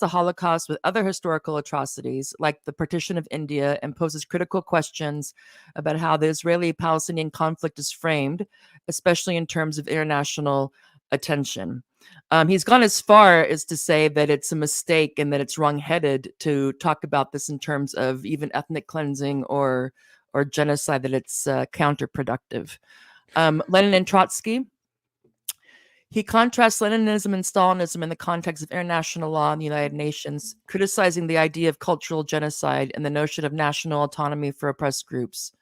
the Holocaust with other historical atrocities, like the partition of India, and poses critical questions about how the Israeli-Palestinian conflict is framed, especially in terms of international attention. He's gone as far as to say that it's a mistake and that it's wrong-headed to talk about this in terms of even ethnic cleansing or genocide, that it's counterproductive. Lenin and Trotsky. He contrasts Leninism and Stalinism in the context of international law and the United Nations, criticizing the idea of cultural genocide and the notion of national autonomy for oppressed groups.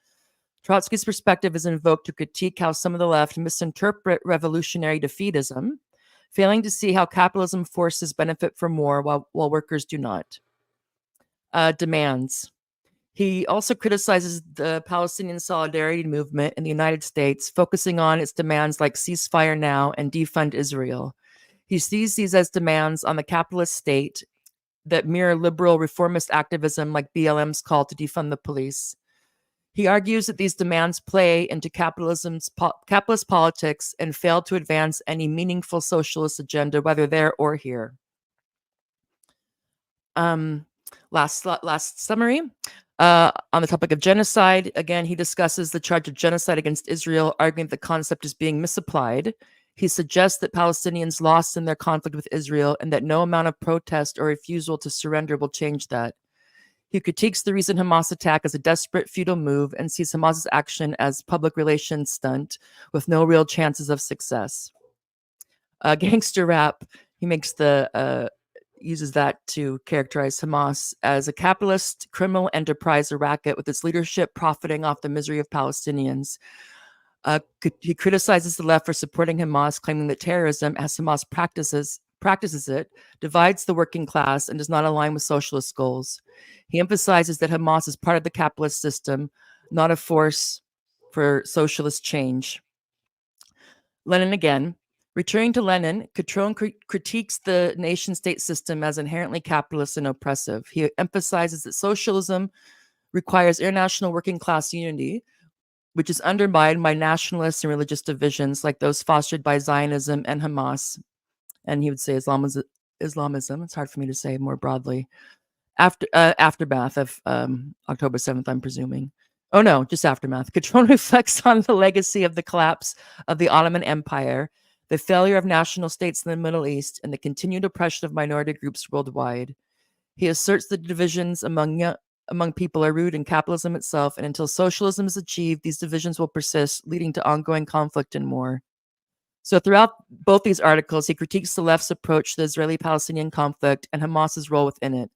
Trotsky's perspective is invoked to critique how some of the left misinterpret revolutionary defeatism, failing to see how capitalism forces benefit from war while workers do not. Demands. He also criticizes the Palestinian solidarity movement in the United States, focusing on its demands like ceasefire now and defund Israel. He sees these as demands on the capitalist state that mirror liberal reformist activism like BLM's call to defund the police. He argues that these demands play into capitalist politics and fail to advance any meaningful socialist agenda, whether there or here. Last summary. On the topic of genocide, again, he discusses the charge of genocide against Israel, arguing that the concept is being misapplied. He suggests that Palestinians lost in their conflict with Israel and that no amount of protest or refusal to surrender will change that. He critiques the recent Hamas attack as a desperate, futile move and sees Hamas's action as public relations stunt with no real chances of success. Gangster rap, he makes uses that to characterize Hamas as a capitalist criminal enterprise, a racket with its leadership profiting off the misery of Palestinians. He criticizes the left for supporting Hamas, claiming that terrorism, as Hamas practices it, divides the working class and does not align with socialist goals. He emphasizes that Hamas is part of the capitalist system, not a force for socialist change. Lenin again. Returning to Lenin, Cutrone critiques the nation-state system as inherently capitalist and oppressive. He emphasizes that socialism requires international working-class unity, which is undermined by nationalist and religious divisions like those fostered by Zionism and Hamas. And he would say Islamism. It's hard for me to say more broadly. Aftermath of October 7th, I'm presuming. Oh no, just aftermath. Cutrone reflects on the legacy of the collapse of the Ottoman Empire, the failure of national states in the Middle East, and the continued oppression of minority groups worldwide. He asserts that divisions among people are rooted in capitalism itself, and until socialism is achieved, these divisions will persist, leading to ongoing conflict and war. So throughout both these articles, he critiques the left's approach to the Israeli-Palestinian conflict and Hamas's role within it,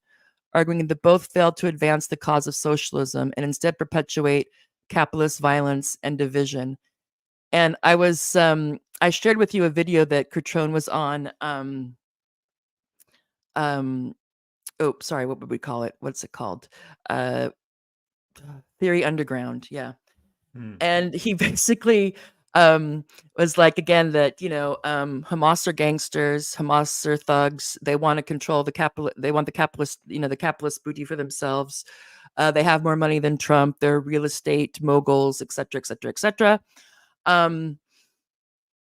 arguing that both failed to advance the cause of socialism and instead perpetuate capitalist violence and division. And I shared with you a video that Cutrone was on. What would we call it? What's it called? Theory Underground. Yeah. And he basically was like, again, that, Hamas are gangsters, Hamas are thugs. They want to control the capital. They want the capitalist, the capitalist booty for themselves. They have more money than Trump. They're real estate moguls, et cetera, et cetera, et cetera.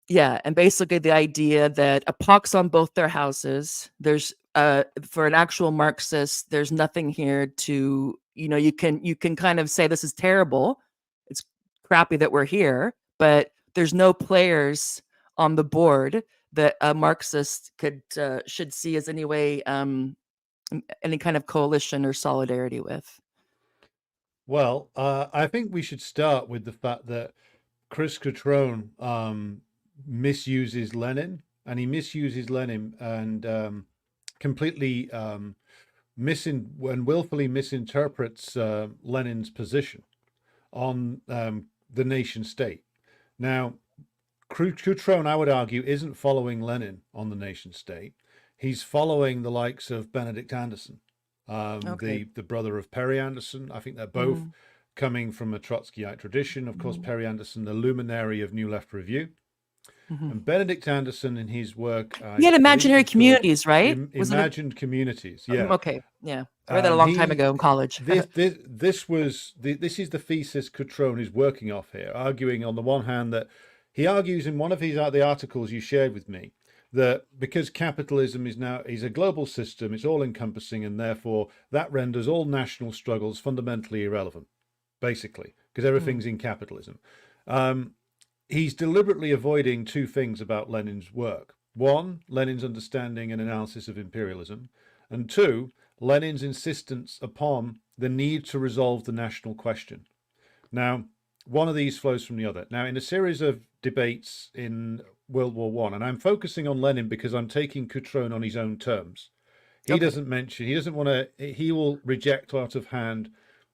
Yeah, and basically the idea that a pox on both their houses. There's for an actual Marxist, there's nothing here to, you can kind of say this is terrible. It's crappy that we're here, but there's no players on the board that a Marxist should see as any way any kind of coalition or solidarity with. Well, I think we should start with the fact that Chris Cutrone misuses Lenin, and he misuses Lenin and completely and willfully misinterprets Lenin's position on the nation state. Now, Cutrone, I would argue, isn't following Lenin on the nation state. He's following the likes of Benedict Anderson, the brother of Perry Anderson. I think they're both coming from a Trotskyite tradition. Of course, Perry Anderson, the luminary of New Left Review. And Benedict Anderson, in his work, he had imaginary communities, right? Imagined communities, yeah. Okay, yeah. I read that a long time ago in college. This is the thesis Cutrone is working off here, arguing on the one hand that he argues in one of the articles you shared with me that because capitalism is a global system, it's all encompassing, and therefore that renders all national struggles fundamentally irrelevant, basically, because everything's in capitalism. He's deliberately avoiding two things about Lenin's work. One, Lenin's understanding and analysis of imperialism, and two, Lenin's insistence upon the need to resolve the national question. Now, one of these flows from the other. Now, in a series of debates in World War One, and I'm focusing on Lenin because I'm taking Cutrone on his own terms. He doesn't mention, he doesn't want to, he will reject out of hand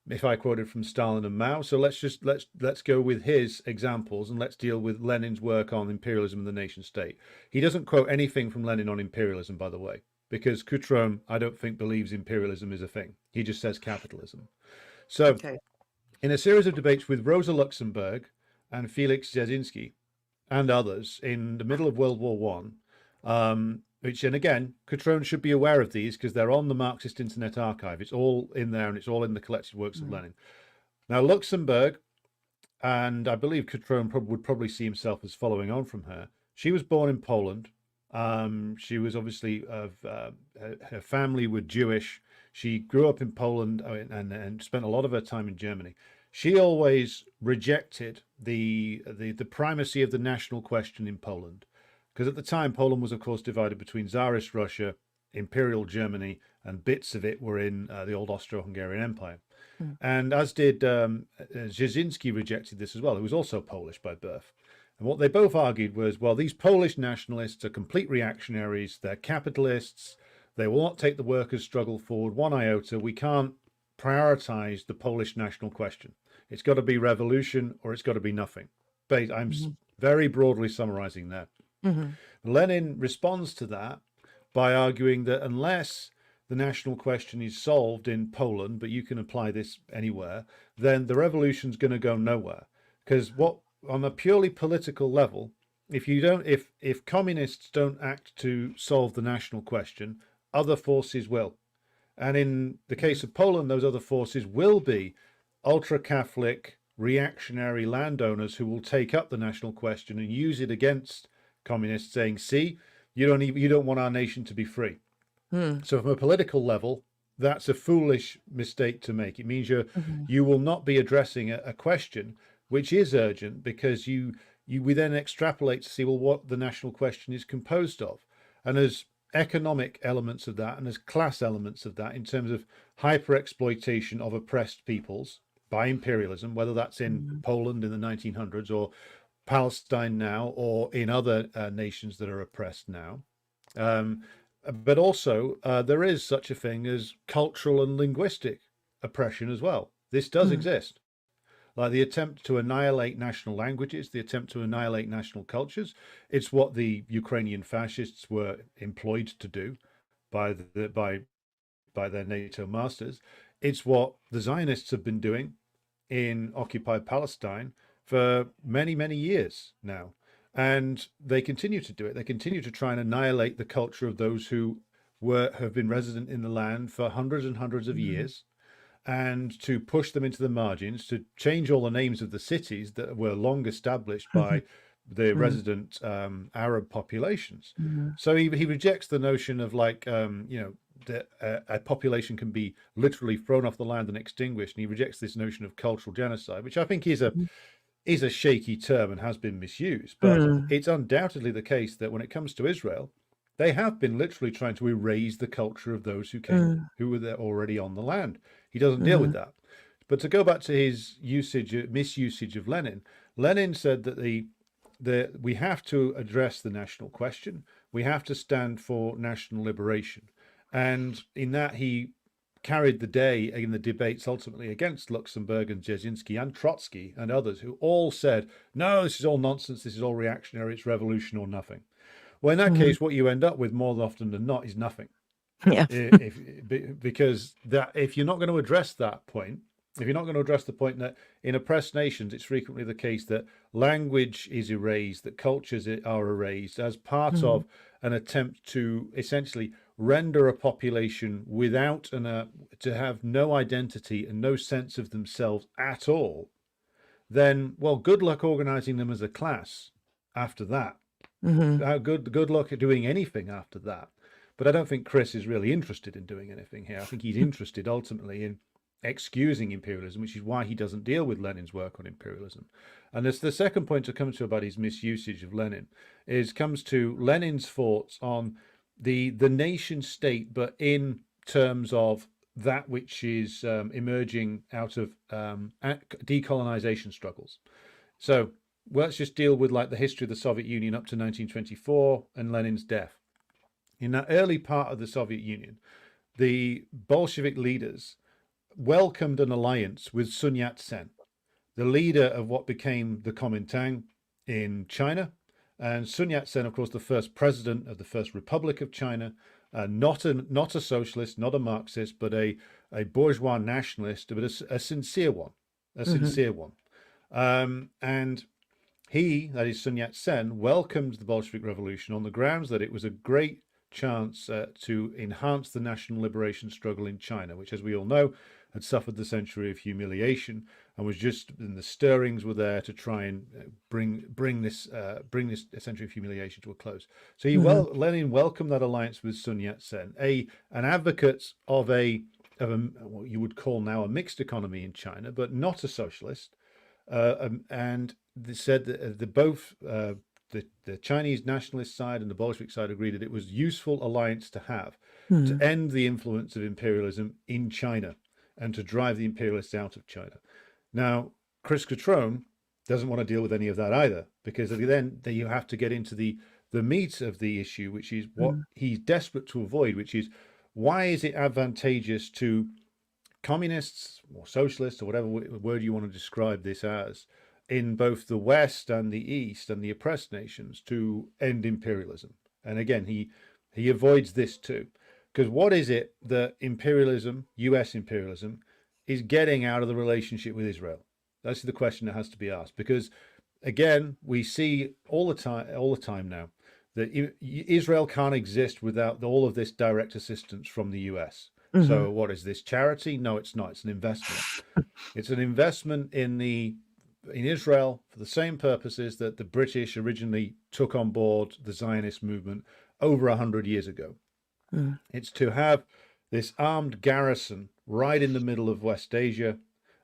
if I quoted from Stalin and Mao. So let's go with his examples, and let's deal with Lenin's work on imperialism and the nation state. He doesn't quote anything from Lenin on imperialism, by the way, because Cutrone, I don't think, believes imperialism is a thing. He just says capitalism. So in a series of debates with Rosa Luxemburg and Felix Dzerzhinsky and others in the middle of World War One, which, and again, Cutrone should be aware of these because they're on the Marxist Internet Archive. It's all in there, and it's all in the collected works of Lenin. Now, Luxemburg, and I believe Cutrone would probably see himself as following on from her. She was born in Poland. She was obviously her family were Jewish. She grew up in Poland and spent a lot of her time in Germany. She always rejected the primacy of the national question in Poland, because at the time Poland was, of course, divided between Tsarist Russia, Imperial Germany, and bits of it were in the old Austro-Hungarian Empire. And as did Dzerzhinsky rejected this as well, who was also Polish by birth. And what they both argued was, well, these Polish nationalists are complete reactionaries, they're capitalists, they will not take the workers' struggle forward one iota. We can't prioritize the Polish national question. It's got to be revolution or it's got to be nothing. But I'm very broadly summarizing there. Lenin responds to that by arguing that unless the national question is solved in Poland, but you can apply this anywhere, then the revolution's going to go nowhere. Because on a purely political level, if communists don't act to solve the national question, other forces will. And in the case of Poland, those other forces will be ultra-Catholic, reactionary landowners who will take up the national question and use it against communists, saying, see, you don't want our nation to be free. So from a political level, that's a foolish mistake to make. It means you will not be addressing a question which is urgent, because we then extrapolate to see, well, what the national question is composed of. And there's economic elements of that, and there's class elements of that in terms of hyper-exploitation of oppressed peoples by imperialism, whether that's in Poland in the 1900s or Palestine now, or in other nations that are oppressed now. But also there is such a thing as cultural and linguistic oppression as well. This does exist. Like the attempt to annihilate national languages, the attempt to annihilate national cultures. It's what the Ukrainian fascists were employed to do by their NATO masters. It's what the Zionists have been doing in occupied Palestine for many, many years now. And they continue to do it. They continue to try and annihilate the culture of those who have been resident in the land for hundreds and hundreds of years, and to push them into the margins, to change all the names of the cities that were long established by the resident Arab populations. So he rejects the notion of, like, that a population can be literally thrown off the land and extinguished. And he rejects this notion of cultural genocide, which I think is a shaky term and has been misused. But it's undoubtedly the case that when it comes to Israel, they have been literally trying to erase the culture of those who came, who were there already on the land. He doesn't deal with that. But to go back to his misusage of Lenin, Lenin said that we have to address the national question. We have to stand for national liberation. And in that, he carried the day in the debates ultimately against Luxemburg and Dzerzhinsky and Trotsky and others, who all said, no, this is all nonsense, this is all reactionary, it's revolution or nothing. Well, in that case, what you end up with more often than not is nothing. Yeah. Because if you're not going to address that point, if you're not going to address the point that in oppressed nations, it's frequently the case that language is erased, that cultures are erased as part of an attempt to essentially render a population without to have no identity and no sense of themselves at all, then, well, good luck organizing them as a class after that. Hmm. Good luck at doing anything after that. But I don't think Chris is really interested in doing anything here. I think he's interested ultimately in excusing imperialism, which is why he doesn't deal with Lenin's work on imperialism. And there's the second point to come to about his misusage of Lenin comes to Lenin's thoughts on the nation state, but in terms of that which is emerging out of decolonization struggles. So let's just deal with like the history of the Soviet Union up to 1924 and Lenin's death. In that early part of the Soviet Union, the Bolshevik leaders welcomed an alliance with Sun Yat-sen, the leader of what became the Kuomintang in China. And Sun Yat-sen, of course, the first president of the First Republic of China, not a socialist, not a Marxist, but a bourgeois nationalist, but a sincere one, a Hmm. sincere one. And he, that is Sun Yat-sen, welcomed the Bolshevik Revolution on the grounds that it was a great chance to enhance the national liberation struggle in China, which, as we all know, had suffered the century of humiliation and was just, and the stirrings were there to try and bring this century of humiliation to a close. So Hmm. Lenin welcomed that alliance with Sun Yat-sen, an advocate of what you would call now a mixed economy in China, but not a socialist. And they said that the Chinese nationalist side and the Bolshevik side agreed that it was a useful alliance to have to Hmm. end the influence of imperialism in China and to drive the imperialists out of China. Now, Chris Cutrone doesn't want to deal with any of that either, because then you have to get into the meat of the issue, which is what Hmm. he's desperate to avoid, which is why is it advantageous to communists or socialists or whatever word you want to describe this as in both the West and the East and the oppressed nations to end imperialism. And again, he avoids this too. Because what is it that imperialism, US imperialism, is getting out of the relationship with Israel? That's the question that has to be asked. Because again, we see all the time now that Israel can't exist without all of this direct assistance from the US. Hmm. So what is this, charity? No, it's not. It's an investment. It's an investment in Israel for the same purposes that the British originally took on board the Zionist movement over 100 years ago. Hmm. It's to have this armed garrison right in the middle of West Asia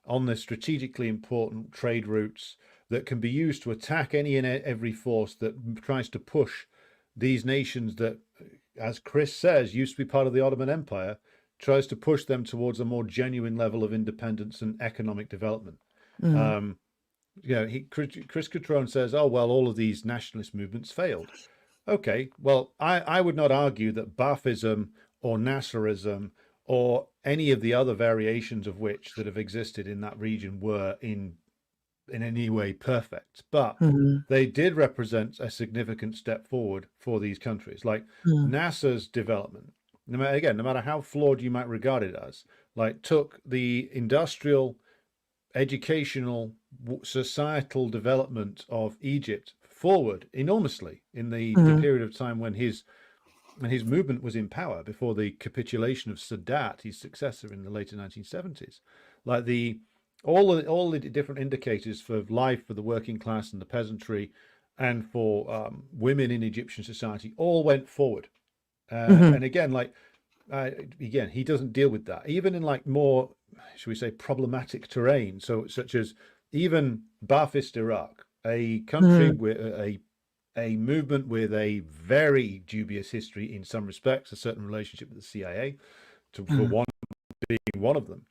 on the strategically important trade routes that can be used to attack any and every force that tries to push these nations that, as Chris says, used to be part of the Ottoman Empire, tries to push them towards a more genuine level of independence and economic development. Hmm. Um, Chris Cutrone says, oh, well, all of these nationalist movements failed. Okay, well, I would not argue that Baathism or Nasserism or any of the other variations of which that have existed in that region were in any way perfect, but Hmm. they did represent a significant step forward for these countries. Like Hmm. NASA's development, no matter how flawed you might regard it as, like took the industrial, educational, societal development of Egypt forward enormously in the Hmm. period of time when his movement was in power before the capitulation of Sadat, his successor in the later 1970s. Like all the different indicators for life for the working class and the peasantry and for women in Egyptian society all went forward. Hmm. And again, again, he doesn't deal with that, even in like more, should we say, problematic terrain. So such as even Ba'athist Iraq, a country Hmm. with a movement with a very dubious history in some respects, a certain relationship with the CIA, for Hmm. one being one of them.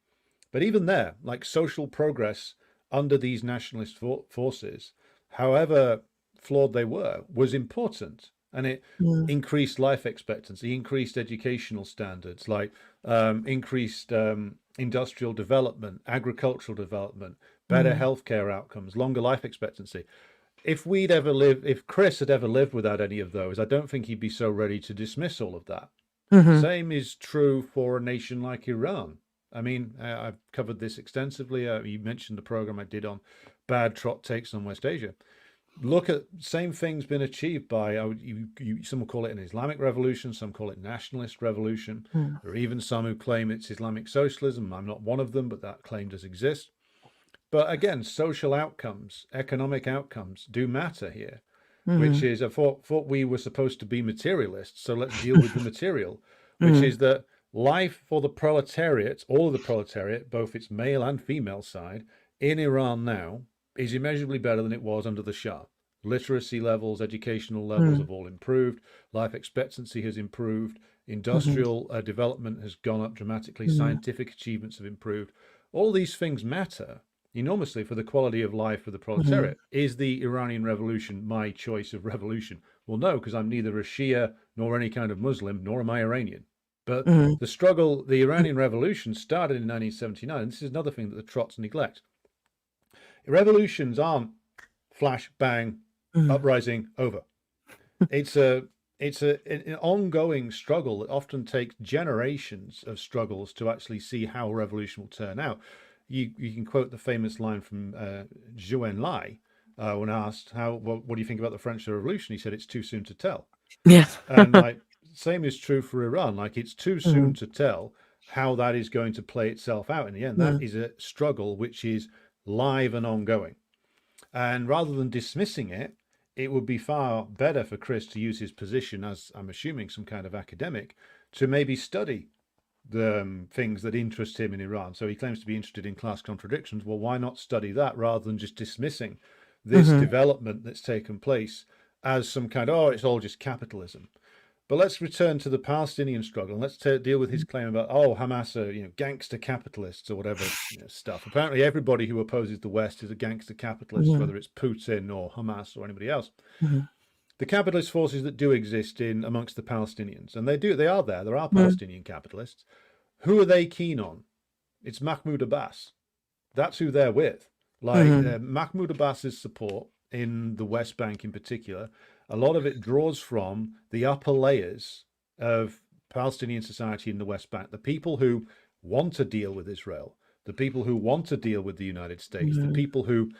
But even there, like social progress under these nationalist forces, however flawed they were, was important. And it Hmm. increased life expectancy, increased educational standards, like increased industrial development, agricultural development, better Hmm. healthcare outcomes, longer life expectancy. If Chris had ever lived without any of those, I don't think he'd be so ready to dismiss all of that. Hmm. Same is true for a nation like Iran. I mean, I've covered this extensively. You mentioned the program I did on bad trot takes on West Asia. Look at same thing's been achieved by some will call it an Islamic revolution, some call it nationalist revolution. Hmm. There are even some who claim it's Islamic socialism. I'm not one of them, but that claim does exist. But again, social outcomes, economic outcomes do matter here. which Mhm. is I thought we were supposed to be materialists, so let's deal with the material, which Mhm. is that life for the proletariat, all of the proletariat, both its male and female side, in Iran now is immeasurably better than it was under the Shah. Literacy levels, educational levels Mhm. have all improved. Life expectancy has improved. Mhm. Industrial development has gone up dramatically. Mhm. Scientific achievements have improved. All these things matter enormously for the quality of life for the Mhm. proletariat. Is the Iranian revolution my choice of revolution? Well, no, because I'm neither a Shia nor any kind of Muslim, nor am I Iranian. But Mhm. the struggle, the Iranian revolution started in 1979. And this is another thing that the Trots neglect. Revolutions aren't flash, bang, Mhm. uprising, over. It's a an ongoing struggle that often takes generations of struggles to actually see how a revolution will turn out. You can quote the famous line from Zhou Enlai when asked what do you think about the French Revolution? He said it's too soon to tell. Yeah. And like same is true for Iran. Like it's too soon Mhm. to tell how that is going to play itself out in the end. That Mhm. is a struggle which is live and ongoing. And rather than dismissing it, it would be far better for Chris to use his position as, I'm assuming, some kind of academic to maybe study the things that interest him in Iran. So he claims to be interested in class contradictions. Well, why not study that rather than just dismissing this Mhm. development that's taken place as some kind of, oh, it's all just capitalism? But let's return to the Palestinian struggle and let's deal with his claim about, oh, Hamas are, gangster capitalists or whatever stuff. Apparently, everybody who opposes the West is a gangster capitalist, Mhm. whether it's Putin or Hamas or anybody else. Mhm. The capitalist forces that do exist in amongst the Palestinians, and they are there. There are Mhm. Palestinian capitalists. Who are they keen on? It's Mahmoud Abbas. That's who they're with. Like Mhm. Mahmoud Abbas's support in the West Bank, in particular, a lot of it draws from the upper layers of Palestinian society in the West Bank, the people who want to deal with Israel, the people who want to deal with the United States, the Mhm. people who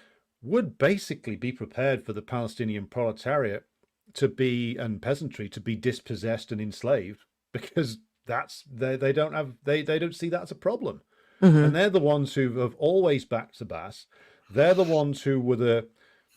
would basically be prepared for the Palestinian proletariat to be and peasantry to be dispossessed and enslaved because they don't have they don't see that as a problem, and Mhm. they're the ones who have always backed Abbas. They're the ones who were the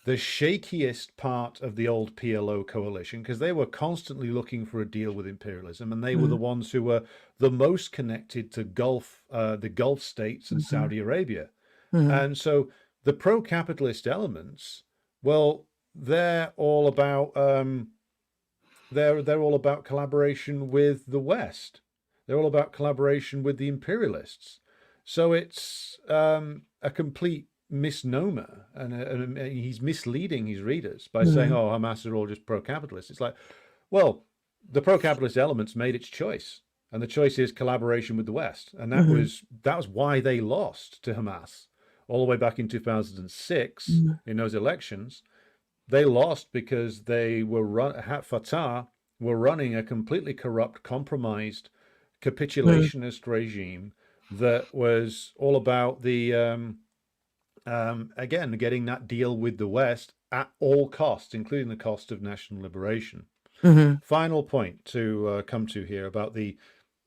shakiest part of the old PLO coalition because they were constantly looking for a deal with imperialism, and they were the Mhm. ones who were the most connected to the Gulf states and Mhm. Saudi Arabia. Mhm. And so the pro-capitalist elements, well, they're all about they're all about collaboration with the West. They're all about collaboration with the imperialists. So it's a complete misnomer, and he's misleading his readers by saying, Mhm. "Oh, Hamas are all just pro-capitalist." It's like, well, the pro-capitalist elements made its choice, and the choice is collaboration with the West, and Mhm. that was why they lost to Hamas all the way back in 2006 Mhm. in those elections. They lost because Fatah were running a completely corrupt, compromised, Mhm. capitulationist regime that was all about the again getting that deal with the West at all costs, including the cost of national liberation. Mhm. Final point to come to here about the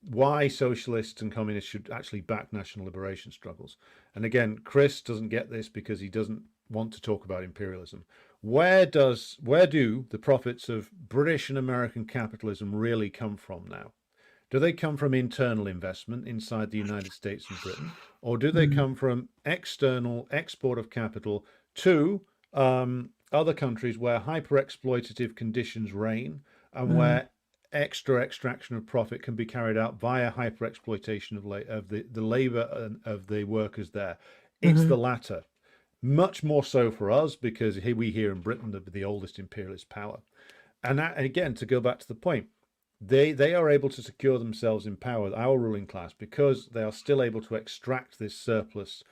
why socialists and communists should actually back national liberation struggles. And again, Chris doesn't get this because he doesn't want to talk about imperialism. Where do the profits of British and American capitalism really come from now? Do they come from internal investment inside the United States and Britain, or do they Mhm. come from external export of capital to other countries where hyper exploitative conditions reign and Mhm. where extra extraction of profit can be carried out via hyper exploitation of the labor of the workers there? It's Mhm. the latter. Much more so for us because here in Britain, the oldest imperialist power. And again, to go back to the point, they are able to secure themselves in power, our ruling class, because they are still able to extract this surplus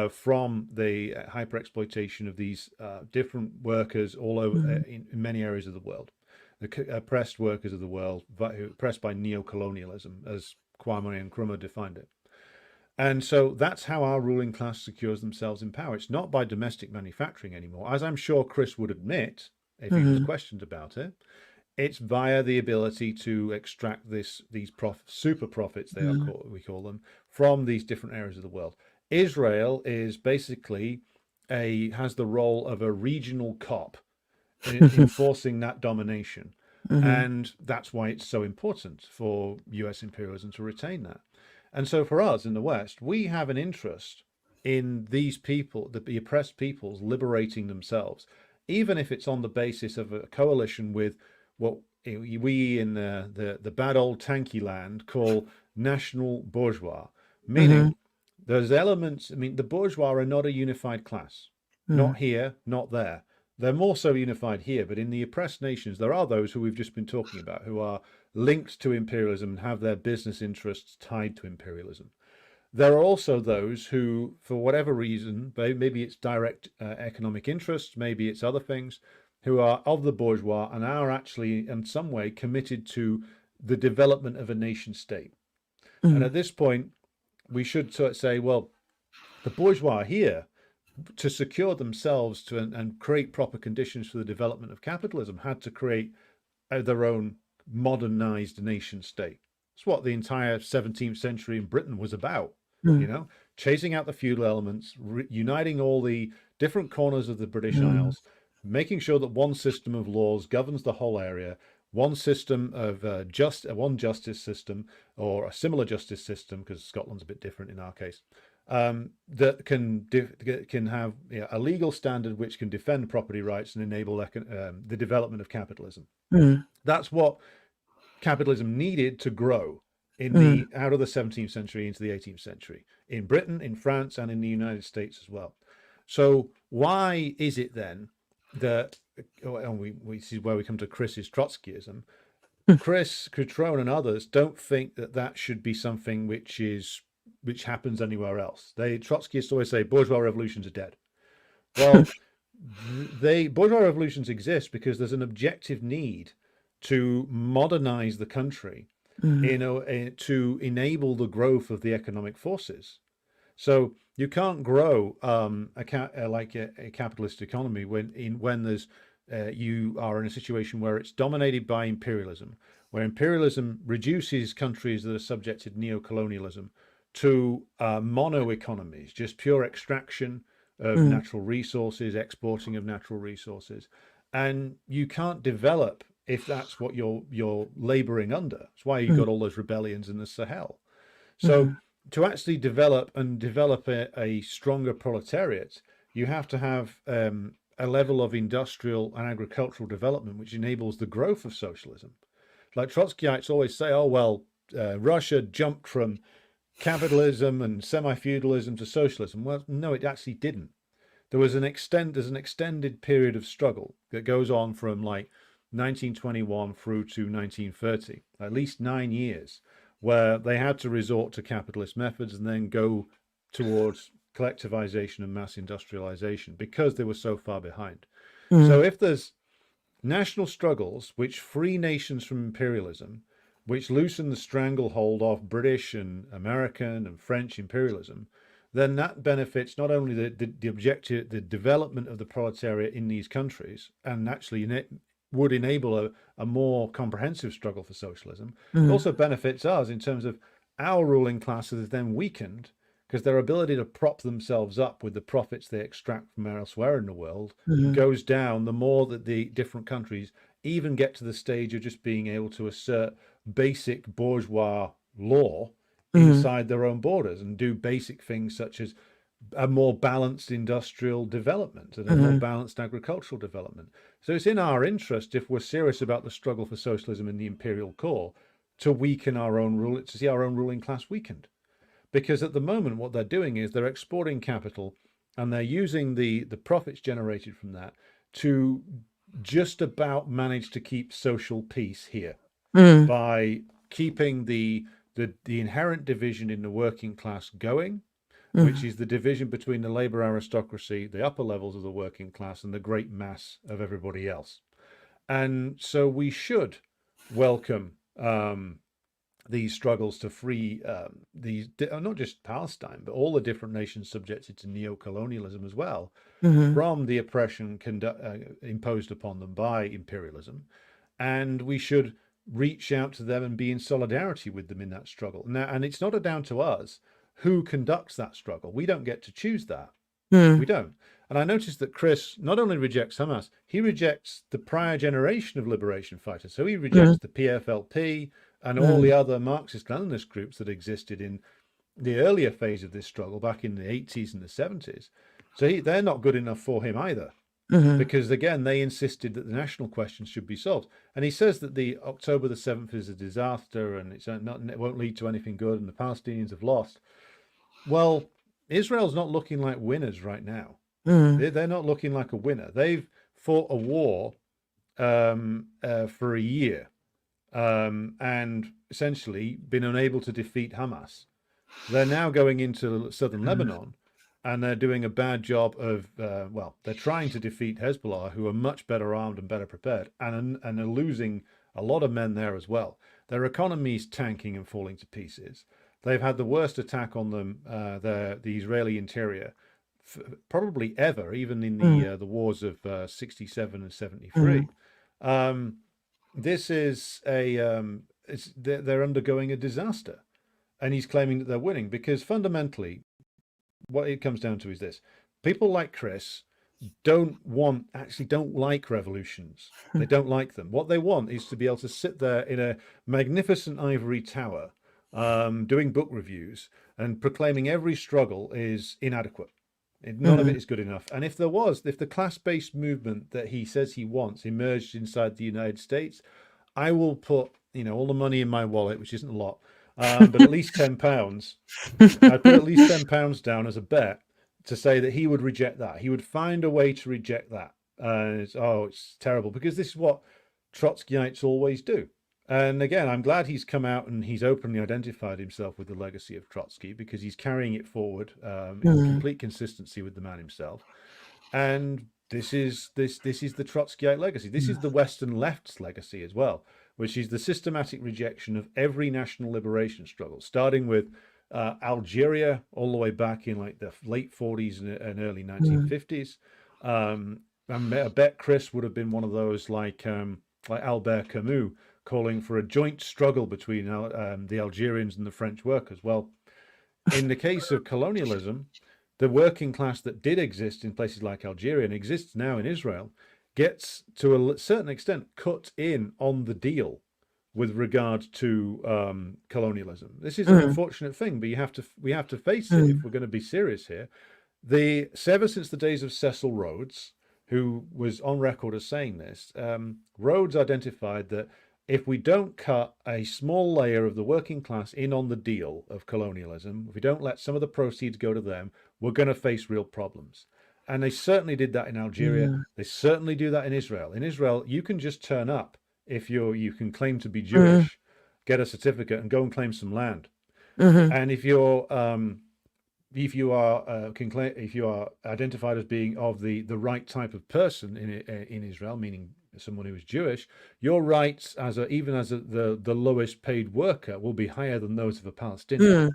from the hyper exploitation of these different workers all over Mhm. in many areas of the world, the oppressed workers of the world, oppressed by neo-colonialism, as Kwame Nkrumah defined it. And so that's how our ruling class secures themselves in power. It's not by domestic manufacturing anymore, as I'm sure Chris would admit if he was Mhm. questioned about it. It's via the ability to extract these super profits Mhm. we call them from these different areas of the world. Israel is basically a has the role of a regional cop enforcing that domination. Mhm. And that's why it's so important for US imperialism to retain that. And so for us in the West, we have an interest in these people, the oppressed peoples, liberating themselves, even if it's on the basis of a coalition with what we in the bad old tanky land call national bourgeois, Mhm. meaning there's elements. I mean, the bourgeois are not a unified class, Mhm. not here, not there. They're more so unified here, but in the oppressed nations, there are those who we've just been talking about who are linked to imperialism and have their business interests tied to imperialism. There are also those who, for whatever reason, maybe it's direct economic interests, maybe it's other things, who are of the bourgeois and are actually, in some way, committed to the development of a nation state. And Mhm. at this point, we should sort of say, well, the bourgeois here, to secure themselves and create proper conditions for the development of capitalism, had to create their own modernized nation state. It's what the entire 17th century in Britain was about, you Mhm. know, chasing out the feudal elements, uniting all the different corners of the British Mhm. Isles, making sure that one system of laws governs the whole area, one system of one justice system or a similar justice system, because Scotland's a bit different in our case, that can have, you know, a legal standard which can defend property rights and enable the development of capitalism. Mhm. That's what capitalism needed to grow in Mhm. the out of the 17th century into the 18th century in Britain, in France, and in the United States as well. So why is it then that, and we see where we come to Chris's Trotskyism? Chris, Cutrone, and others don't think that that should be something which happens anywhere else. Trotskyists always say bourgeois revolutions are dead. Well, bourgeois revolutions exist because there's an objective need to modernize the country Mhm. to enable the growth of the economic forces. So you can't grow like a capitalist economy when there's you are in a situation where it's dominated by imperialism, where imperialism reduces countries that are subjected to neo-colonialism to mono economies, just pure extraction of Mhm. natural resources, exporting of natural resources, and you can't develop if that's what you're laboring under. That's why you Mhm. got all those rebellions in the Sahel. So Mhm. to actually develop a stronger proletariat, you have to have a level of industrial and agricultural development which enables the growth of socialism. Like Trotskyites always say, oh, well, Russia jumped from capitalism and semi-feudalism to socialism. Well, no, it actually didn't. There's an extended period of struggle that goes on from like 1921 through to 1930, at least 9 years, where they had to resort to capitalist methods and then go towards collectivization and mass industrialization because they were so far behind. So Mhm. if there's national struggles which free nations from imperialism, which loosen the stranglehold of British and American and French imperialism, then that benefits not only the objective, the development of the proletariat in these countries, and actually would enable a more comprehensive struggle for socialism. It Mhm. also benefits us in terms of our ruling classes is then weakened because their ability to prop themselves up with the profits they extract from elsewhere in the world Mhm. goes down the more that the different countries even get to the stage of just being able to assert basic bourgeois law Mhm. inside their own borders and do basic things such as a more balanced industrial development and a more Mhm. balanced agricultural development. So it's in our interest, if we're serious about the struggle for socialism in the imperial core, to weaken our own rule, to see our own ruling class weakened. Because at the moment, what they're doing is they're exporting capital and they're using the profits generated from that to just about manage to keep social peace here Mhm. by keeping the inherent division in the working class going, which Mhm. is the division between the labor aristocracy, the upper levels of the working class, and the great mass of everybody else. And so we should welcome these struggles to free these not just Palestine, but all the different nations subjected to neo-colonialism as well, Mhm. from the oppression imposed upon them by imperialism, and we should reach out to them and be in solidarity with them in that struggle. Now, and it's not down to us who conducts that struggle. We don't get to choose that. We Mhm. don't. And I noticed that Chris not only rejects Hamas, he rejects the prior generation of liberation fighters. So he rejects the PFLP and all the other Marxist-Leninist groups that existed in the earlier phase of this struggle back in the 80s and the 70s. So they're not good enough for him either, because, again, they insisted that the national questions should be solved. And he says that the October the 7th is a disaster and it won't lead to anything good and the Palestinians have lost. Well, Israel's not looking like winners right now. They're not looking like a winner. They've fought a war for a year and essentially been unable to defeat Hamas. They're now going into southern Lebanon, and they're doing a bad job of, they're trying to defeat Hezbollah, who are much better armed and better prepared, and are losing a lot of men there as well. Their economy's tanking and falling to pieces. They've had the worst attack on them, the Israeli interior, probably ever, even in the wars of 67 and 73. This is they're undergoing a disaster. And he's claiming that they're winning because fundamentally what it comes down to is this. People like Chris don't like revolutions. They don't like them. What they want is to be able to sit there in a magnificent ivory tower doing book reviews and proclaiming every struggle is inadequate. None of it is good enough. And if the class-based movement that he says he wants emerged inside the United States, I will put, all the money in my wallet, which isn't a lot, but at least £10. I'd put at least £10 down as a bet to say that he would reject that. He would find a way to reject that. It's terrible, because this is what Trotskyites always do. And again, I'm glad he's come out and he's openly identified himself with the legacy of Trotsky, because he's carrying it forward in complete consistency with the man himself. And this is the Trotskyite legacy. This is the Western left's legacy as well, which is the systematic rejection of every national liberation struggle, starting with Algeria all the way back in like the late 40s and early 1950s. I bet Chris would have been one of those like Albert Camus, calling for a joint struggle between the Algerians and the French workers. Well, in the case of colonialism, the working class that did exist in places like Algeria and exists now in Israel gets, to a certain extent, cut in on the deal with regard to colonialism. This is an unfortunate thing, but we have to face it if we're going to be serious here. Ever since the days of Cecil Rhodes, who was on record as saying this, Rhodes identified that if we don't cut a small layer of the working class in on the deal of colonialism, if we don't let some of the proceeds go to them, we're going to face real problems. And they certainly did that in Algeria. They certainly do that in Israel. In Israel, you can just turn up if you can claim to be Jewish, get a certificate, and go and claim some land. And if you are identified as being of the right type of person in Israel, meaning someone who is Jewish, your rights even as the lowest paid worker will be higher than those of a Palestinian.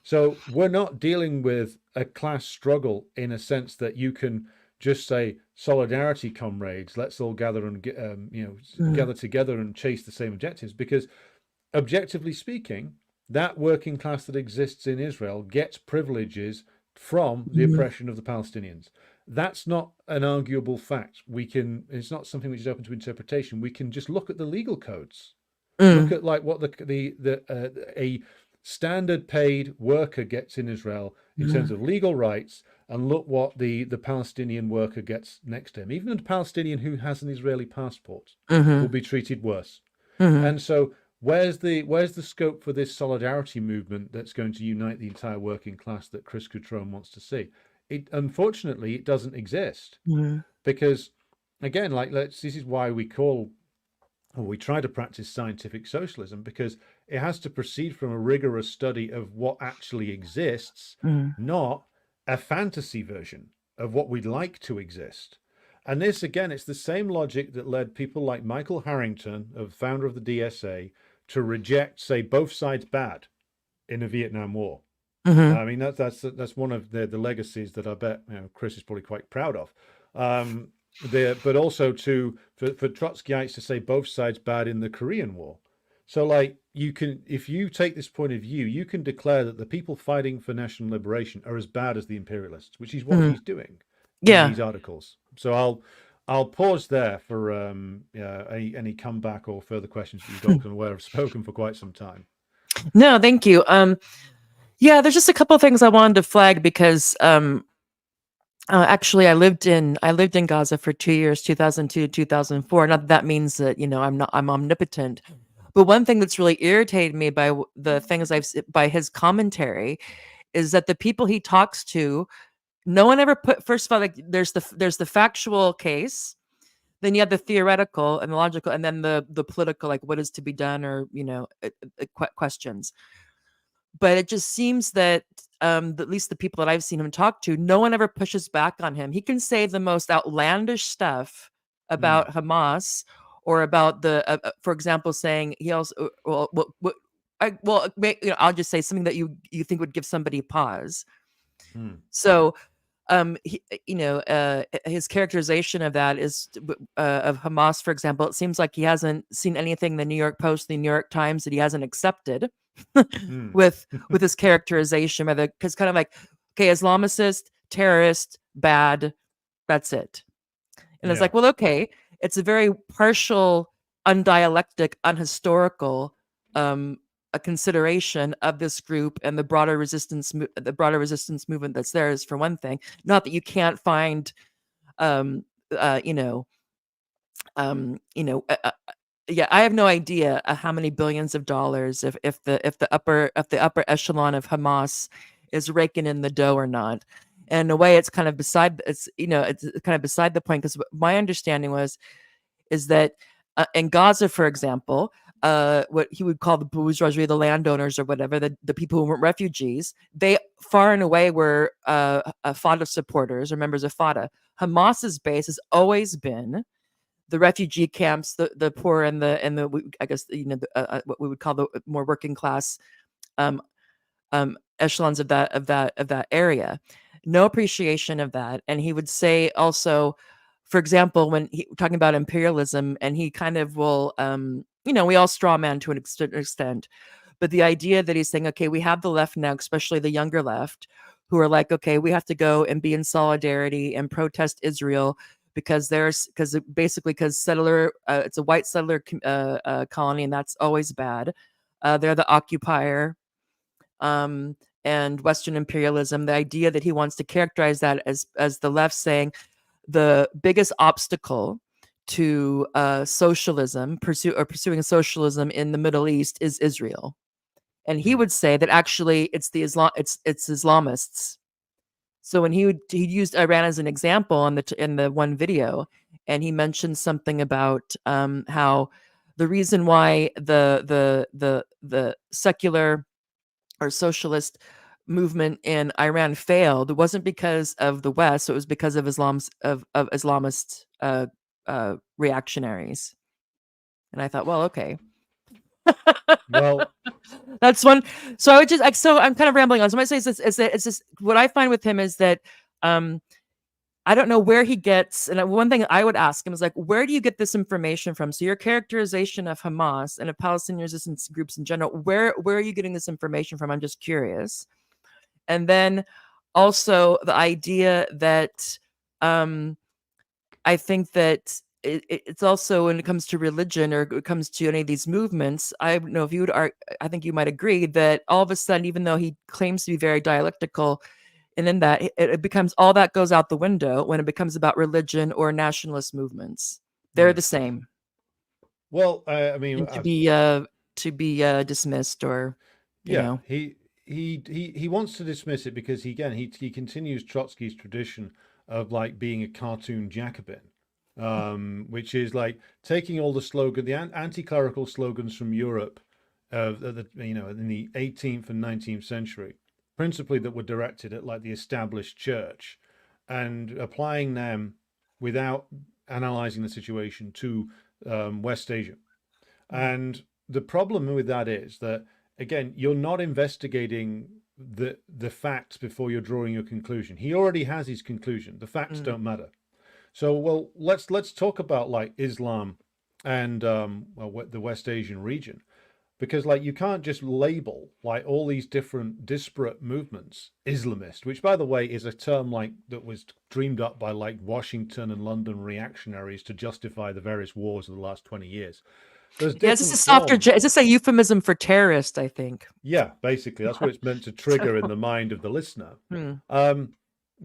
So we're not dealing with a class struggle in a sense that you can just say, solidarity, comrades, let's all gather and gather together and chase the same objectives, because objectively speaking, that working class that exists in Israel gets privileges from the oppression of the Palestinians. That's not an arguable fact. It's not something which is open to interpretation. We can just look at the legal codes. Look at like what a standard paid worker gets in Israel in terms of legal rights, and look what the Palestinian worker gets next to him. Even a Palestinian who has an Israeli passport will be treated worse. And so where's the scope for this solidarity movement that's going to unite the entire working class that Chris Cutrone wants to see? Unfortunately, it doesn't exist, because again, this is why we try to practice scientific socialism, because it has to proceed from a rigorous study of what actually exists, not a fantasy version of what we'd like to exist. And this, again, it's the same logic that led people like Michael Harrington, founder of the DSA, to reject, say, both sides bad in the Vietnam War. I mean, that's one of the legacies that I bet Chris is probably quite proud of. But also for Trotskyites to say both sides bad in the Korean War. So, like, if you take this point of view, you can declare that the people fighting for national liberation are as bad as the imperialists, which is what he's doing. in Yeah. these articles. So I'll pause there for any comeback or further questions that you've got, because I'm aware I've spoken for quite some time. No, thank you. Yeah, there's just a couple of things I wanted to flag because actually I lived in Gaza for 2 years, 2002 to 2004. Not that that means that I'm omnipotent, but one thing that's really irritated me by the things by his commentary is that the people he talks to, no one ever put. First of all, like there's the factual case, then you have the theoretical and the logical, and then the political, like what is to be done, or questions. But it just seems that at least the people that I've seen him talk to, no one ever pushes back on him. He can say the most outlandish stuff Mm, about Hamas, or about for example, saying he also I'll just say something that you think would give somebody pause. mm, So his characterization of that is of Hamas, for example. It seems like he hasn't seen anything in the New York Post, the New York Times, that he hasn't accepted mm. with his characterization, whether because kind of like, okay, Islamicist, terrorist, bad, that's it. And it's Yeah. like, well, okay, it's a very partial, undialectic, unhistorical um, a consideration of this group and the broader resistance movement that's there, is for one thing. Not that you can't find, um, uh, you know, you know, yeah, I have no idea how many billions of dollars, if the upper echelon of Hamas is raking in the dough or not. And in a way, it's kind of beside the point, because my understanding is that in Gaza, for example, what he would call the bourgeoisie, the landowners or whatever, the people who weren't refugees, they far and away were Fatah supporters or members of Fatah. Hamas's base has always been the refugee camps, the poor, and I guess what we would call the more working class um, echelons of that area. No appreciation of that. And he would say also, for example, when he talking about imperialism, and he kind of will, we all straw man to an extent, but the idea that he's saying, okay, we have the left now, especially the younger left, who are like, okay, we have to go and be in solidarity and protest Israel because settler, it's a white settler colony, and that's always bad. They're the occupier, um, and Western imperialism. The idea that he wants to characterize that as the left saying the biggest obstacle to pursuing socialism in the Middle East is Israel. And he Mm, would say that actually it's Islamists. So when he used Iran as an example in the one video, and he mentioned something about how the reason why the secular or socialist movement in Iran failed wasn't because of the West; it was because of Islamist reactionaries. And I thought, well, okay, well, that's one. So I would just like, so I'm kind of rambling on. So I say is this what I find with him is that um I don't know where he gets, and one thing I would ask him is like, where do you get this information from? So your characterization of Hamas and of Palestinian resistance groups in general, where are you getting this information from? I'm just curious. And then also the idea that um, I think that it's also when it comes to religion, or it comes to any of these movements, I don't know if you would I think you might agree that all of a sudden, even though he claims to be very dialectical, and in that it becomes, all that goes out the window when it becomes about religion or nationalist movements. They're mm. the same, Well, I mean, and to be dismissed, or you yeah, know. he wants to dismiss it because he continues Trotsky's tradition of like being a cartoon Jacobin, which is like taking all the anti-clerical slogans from Europe, in the 18th and 19th century, principally that were directed at like the established church, and applying them without analyzing the situation to West Asia. Mm, And the problem with that is that, again, you're not investigating the facts before you're drawing your conclusion. He already has his conclusion. The facts mm, don't matter. So, well, let's talk about like Islam and the West Asian region. because like you can't just label like all these different disparate movements Islamist, which by the way is a term like that was dreamed up by like Washington and London reactionaries to justify the various wars of the last 20 years. There's Yeah, is this a different softer? forms. Is this a euphemism for terrorist? I think. Yeah, basically that's what it's meant to So, trigger in the mind of the listener. hmm.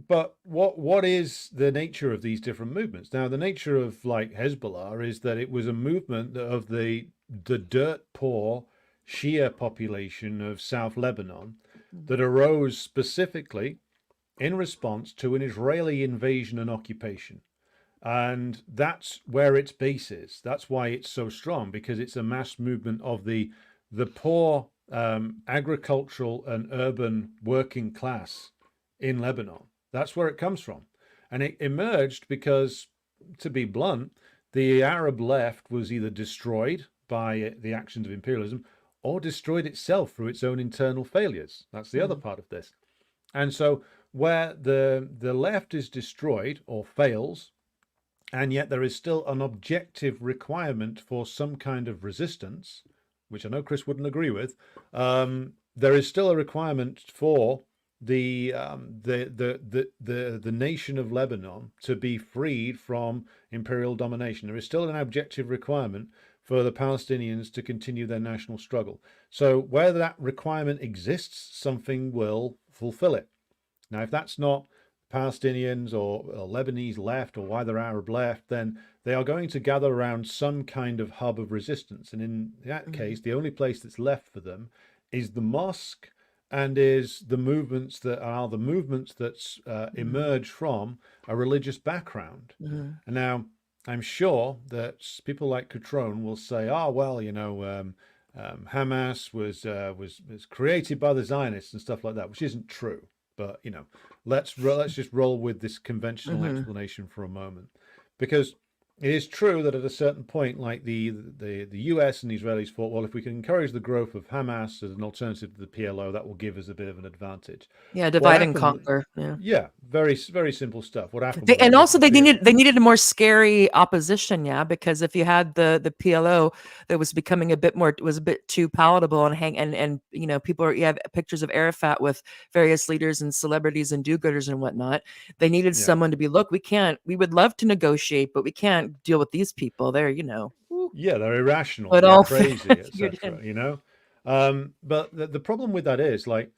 But what is the nature of these different movements? Now, the nature of like Hezbollah is that it was a movement of the dirt poor Shia population of South Lebanon that arose specifically in response to an Israeli invasion and occupation. And that's where its base is. That's why it's so strong, because it's a mass movement of the poor agricultural and urban working class in Lebanon. That's where it comes from. And it emerged because, to be blunt, the Arab left was either destroyed by the actions of imperialism or destroyed itself through its own internal failures. That's the other part of this. And so where the left is destroyed or fails, and yet there is still an objective requirement for some kind of resistance, which I know Chris wouldn't agree with. There is still a requirement for the nation of Lebanon to be freed from imperial domination. There is still an objective requirement for the Palestinians to continue their national struggle. So where that requirement exists, something will fulfill it. Now, if that's not Palestinians or Lebanese left or either Arab left, then they are going to gather around some kind of hub of resistance. And in that case, the only place that's left for them is the mosque and is the movements that emerge from a religious background. And now, I'm sure that people like Cutrone will say, "Oh, well, Hamas was created by the Zionists and stuff like that," which isn't true. But let's just roll with this conventional explanation for a moment, because it is true that at a certain point, like the US and the Israelis thought, well, if we can encourage the growth of Hamas as an alternative to the PLO, that will give us a bit of an advantage. Yeah, What divide and happened? conquer. Yeah. Yeah, very very simple stuff. What happened And was also the they needed a more scary opposition, yeah, because if you had the PLO that was becoming a bit more, was a bit too palatable and people you have pictures of Arafat with various leaders and celebrities and do-gooders and whatnot. They needed yeah someone to be, look, we would love to negotiate, but we can't deal with these people. They're, yeah they're irrational, but they're all crazy, figured in. etc. But the problem with that is like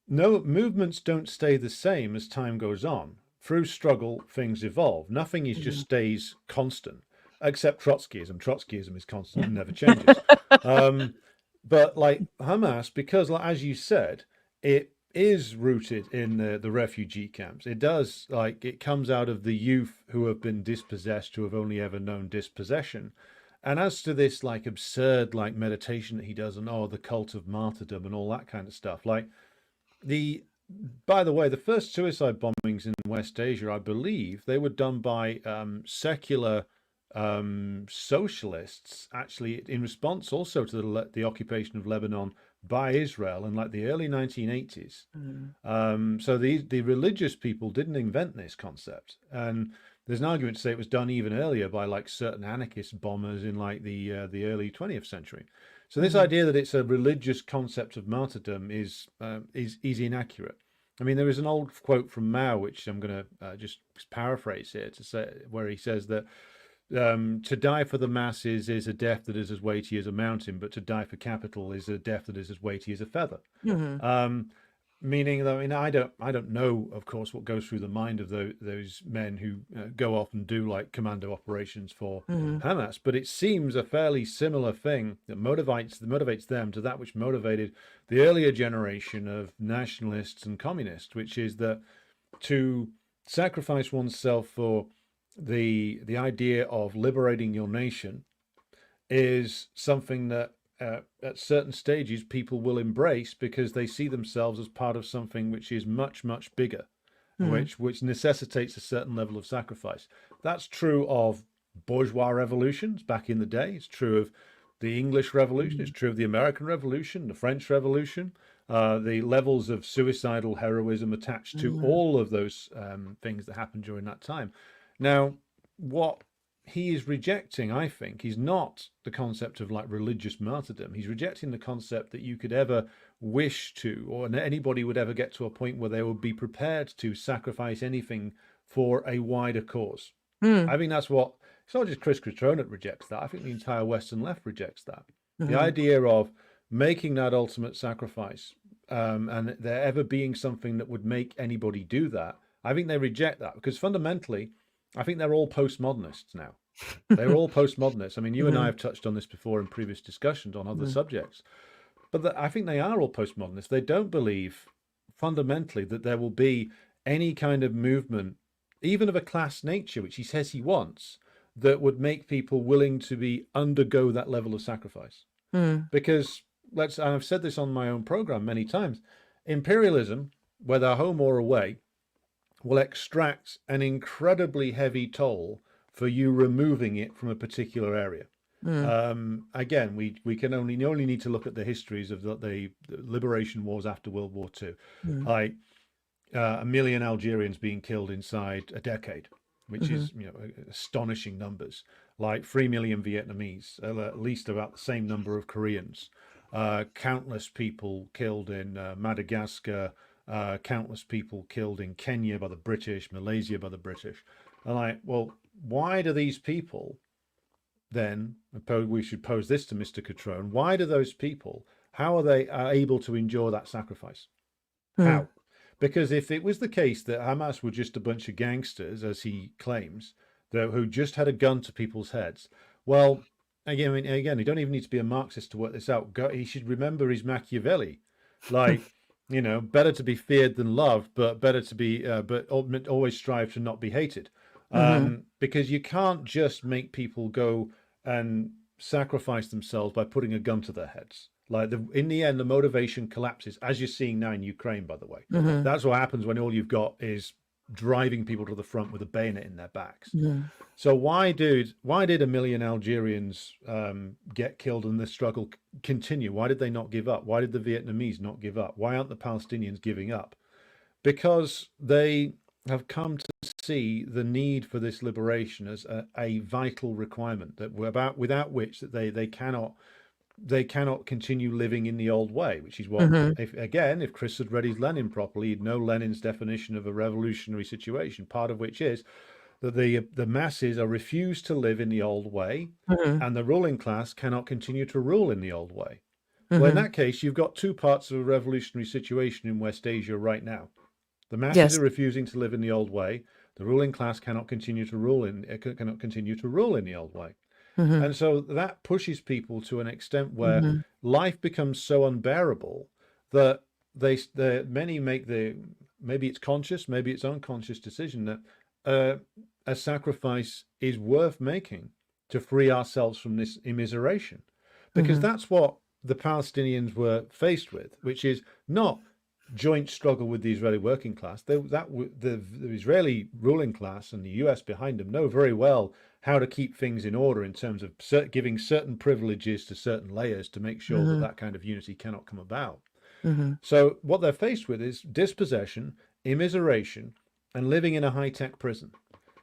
no movements don't stay the same as time goes on. Through struggle, things evolve. Nothing is just stays constant, except Trotskyism. Trotskyism is constant and never changes. But like Hamas, because like, as you said, it is rooted in the refugee camps. It does it comes out of the youth who have been dispossessed, who have only ever known dispossession. And as to this like absurd like meditation that he does, and the cult of martyrdom and all that kind of stuff, like the by the way, the first suicide bombings in West Asia, I believe, they were done by secular socialists, actually, in response also to the occupation of Lebanon by Israel in like the early 1980s. So the religious people didn't invent this concept, and there's an argument to say it was done even earlier by like certain anarchist bombers in like the early 20th century. So this idea that it's a religious concept of martyrdom is inaccurate. I mean, there is an old quote from Mao, which I'm going to just paraphrase here to say, where he says that to die for the masses is a death that is as weighty as a mountain, but to die for capital is a death that is as weighty as a feather. Meaning that, I mean, I don't know, of course, what goes through the mind of those men who go off and do like commando operations for Hamas, but it seems a fairly similar thing that motivates them to that which motivated the earlier generation of nationalists and communists, which is that to sacrifice oneself for the idea of liberating your nation is something that at certain stages people will embrace because they see themselves as part of something which is much much bigger, which necessitates a certain level of sacrifice. That's true of bourgeois revolutions back in the day. It's true of the English Revolution. It's true of the American Revolution, the French Revolution. The levels of suicidal heroism attached to all of those things that happened during that time. Now, what he is rejecting, I think, he's not the concept of like religious martyrdom. He's rejecting the concept that you could ever wish to, or anybody would ever get to a point where they would be prepared to sacrifice anything for a wider cause. Mm. I think that's what, it's not just Chris Cutrone that rejects that. I think the entire Western left rejects that. Mm-hmm. The idea of making that ultimate sacrifice, and there ever being something that would make anybody do that, I think they reject that, because fundamentally, I think they're all postmodernists now. They're all postmodernists. I mean, you and I have touched on this before in previous discussions on other subjects, but I think they are all postmodernists. They don't believe fundamentally that there will be any kind of movement, even of a class nature, which he says he wants, that would make people willing to undergo that level of sacrifice. Because and I've said this on my own program many times, imperialism, whether home or away, will extract an incredibly heavy toll for you removing it from a particular area. Again, we can only need to look at the histories of the liberation wars after World War II, like 1 million Algerians being killed inside a decade, which is astonishing numbers. Like 3 million Vietnamese, at least about the same number of Koreans, countless people killed in Madagascar, countless people killed in Kenya by the British, Malaysia by the British. And like, well, why do these people then, we should pose this to Mr. Cutrone, why do those people, how are they able to endure that sacrifice? How? Because if it was the case that Hamas were just a bunch of gangsters, as he claims, who just had a gun to people's heads, well, again, you don't even need to be a Marxist to work this out. He should remember his Machiavelli, like, better to be feared than loved, but better to be, but always strive to not be hated. Because you can't just make people go and sacrifice themselves by putting a gun to their heads. Like in the end, the motivation collapses, as you're seeing now in Ukraine, by the way. That's what happens when all you've got is driving people to the front with a bayonet in their backs. So why did 1 million Algerians get killed and the struggle continue? Why did they not give up? Why did the Vietnamese not give up? Why aren't the Palestinians giving up? Because they have come to see the need for this liberation as a vital requirement that without which that they cannot continue living in the old way, which is what, if Chris had read his Lenin properly, he'd know Lenin's definition of a revolutionary situation, part of which is that the masses are refused to live in the old way, and the ruling class cannot continue to rule in the old way. Well, in that case, you've got two parts of a revolutionary situation in West Asia right now. The masses are refusing to live in the old way. The ruling class cannot continue to rule in the old way. And so that pushes people to an extent where life becomes so unbearable that many make maybe it's conscious, maybe it's unconscious decision that a sacrifice is worth making to free ourselves from this immiseration. Because that's what the Palestinians were faced with, which is not joint struggle with the Israeli working class. The Israeli ruling class and the US behind them know very well how to keep things in order in terms of giving certain privileges to certain layers to make sure that kind of unity cannot come about. So what they're faced with is dispossession, immiseration, and living in a high-tech prison.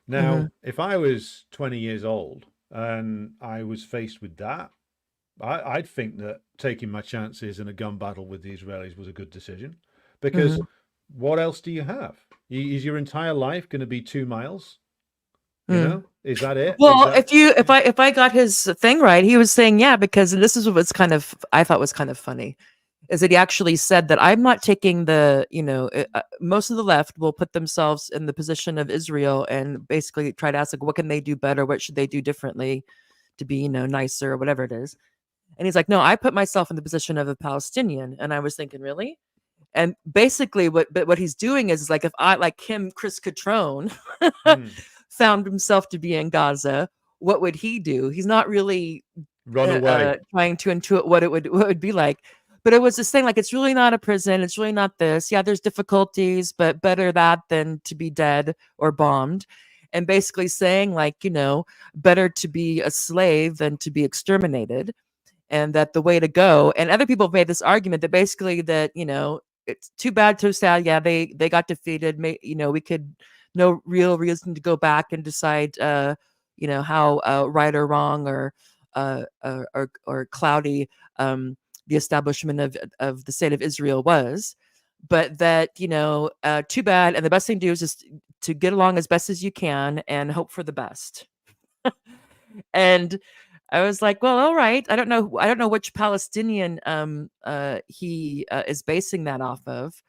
Now, if I was 20 years old and I was faced with that, I'd think that taking my chances in a gun battle with the Israelis was a good decision, because what else do you have? Is your entire life going to be 2 miles? Is that it? Well, if I got his thing right, he was saying, because this is what's I thought was kind of funny, is that he actually said that I'm not taking most of the left will put themselves in the position of Israel and basically try to ask, like, what can they do better? What should they do differently to be, nicer or whatever it is? And he's like, no, I put myself in the position of a Palestinian. And I was thinking, really? And basically what he's doing is like, if I, like him, Chris Cutrone, found himself to be in Gaza, what would he do? He's not really run away, trying to intuit what it would be like. But it was this thing, like, it's really not a prison. It's really not this. Yeah, there's difficulties, but better that than to be dead or bombed. And basically saying, like, better to be a slave than to be exterminated. And that the way to go, and other people have made this argument that basically that, it's too bad, too sad. Yeah, they got defeated. We could, no real reason to go back and decide how right or wrong or cloudy the establishment of the state of Israel was, but that too bad, and the best thing to do is just to get along as best as you can and hope for the best. And I was like, well, all right. I don't know which Palestinian he is basing that off of.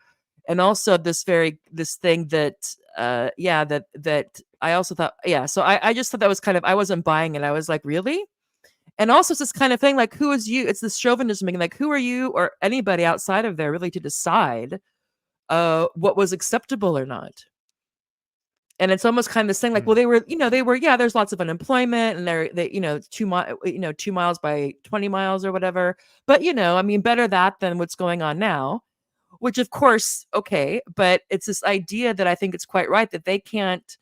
And also this thing that that I also thought, so I just thought that was kind of, I wasn't buying it. I was like, really? And also it's this kind of thing, like, who is you? It's this chauvinism thing, like, who are you or anybody outside of there really to decide what was acceptable or not? And it's almost kind of this thing, like, well, they were, there's lots of unemployment, and they 2 miles by 20 miles or whatever. But I mean, better that than what's going on now, which of course, okay. But it's this idea that I think it's quite right that they can't,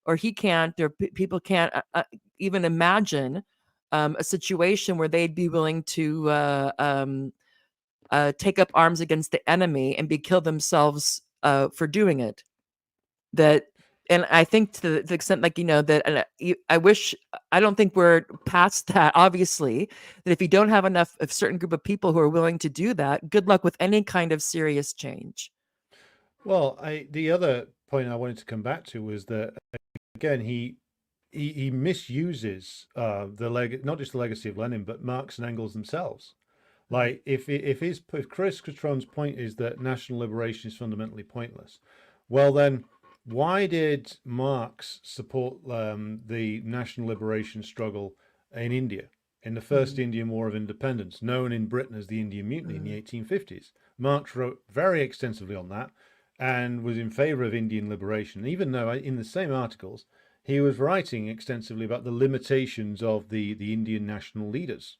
or he can't, or people can't even imagine a situation where they'd be willing to take up arms against the enemy and be killed themselves for doing it. That, and I think to the extent, like, that, and I don't think we're past that, obviously, that if you don't have enough, a certain group of people who are willing to do that, good luck with any kind of serious change. Well, the other point I wanted to come back to was that again he misuses not just the legacy of Lenin, but Marx and Engels themselves. Like if Chris Cutrone's point is that national liberation is fundamentally pointless, well then why did Marx support the national liberation struggle in India in the first Indian War of Independence, known in Britain as the Indian Mutiny in the 1850s? Marx wrote very extensively on that and was in favor of Indian liberation, even though in the same articles he was writing extensively about the limitations of the Indian national leaders.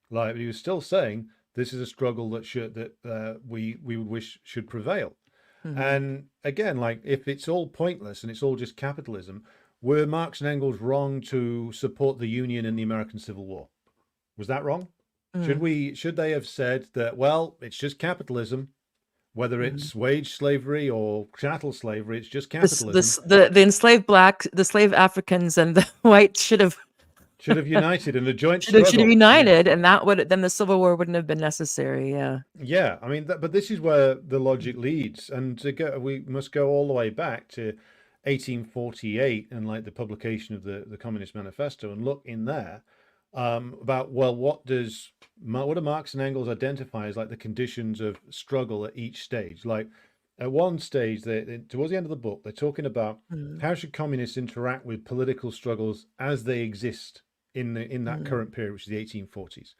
Like, he was still saying this is a struggle that we wish should prevail. And again, like, if it's all pointless and it's all just capitalism, were Marx and Engels wrong to support the Union in the American Civil War? Was that wrong? Should they have said that, well, it's just capitalism, whether it's wage slavery or chattel slavery, it's just capitalism. The enslaved the slave Africans and the whites Should have united in a joint should have struggle. Yeah. united, and that would then the Civil War wouldn't have been necessary. Yeah. Yeah, I mean, but this is where the logic leads, and we must go all the way back to 1848 and like the publication of the Communist Manifesto, and look in there about, well, what do Marx and Engels identify as like the conditions of struggle at each stage? Like, at one stage, towards the end of the book, they're talking about how should communists interact with political struggles as they exist in that current period, which is the 1840s.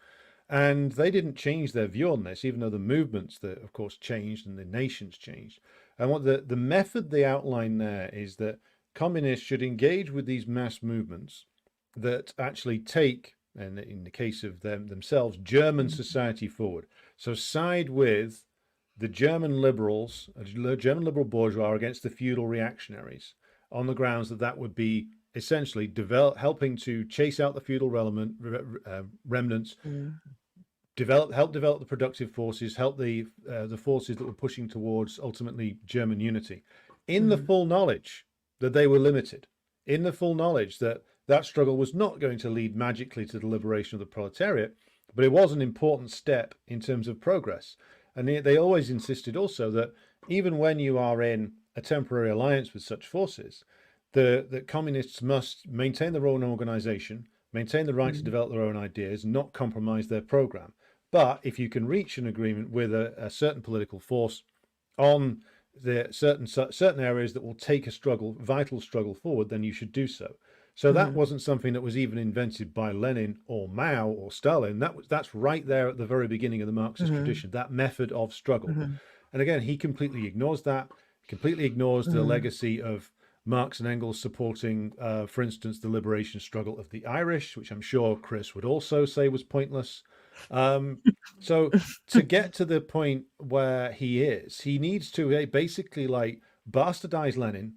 And they didn't change their view on this, even though the movements, that of course, changed and the nations changed. And what the method they outline there is that communists should engage with these mass movements that actually take, and in the case of themselves, German society forward. So side with the German liberals, German liberal bourgeois, against the feudal reactionaries, on the grounds that would be essentially helping to chase out the feudal remnants, help develop the productive forces, help the forces that were pushing towards ultimately German unity, in the full knowledge that they were limited, in the full knowledge that that struggle was not going to lead magically to the liberation of the proletariat, but it was an important step in terms of progress. And they always insisted also that even when you are in a temporary alliance with such forces, the communists must maintain their own organization, maintain the right to develop their own ideas, and not compromise their program. But if you can reach an agreement with a certain political force on the certain areas that will take a vital struggle forward, then you should do so. So that wasn't something that was even invented by Lenin or Mao or Stalin. That's right there at the very beginning of the Marxist tradition, that method of struggle. And again, he completely ignores that. He completely ignores the legacy of Marx and Engels supporting, for instance, the liberation struggle of the Irish, which I'm sure Chris would also say was pointless. So to get to the point where he is, he needs to basically like bastardize Lenin,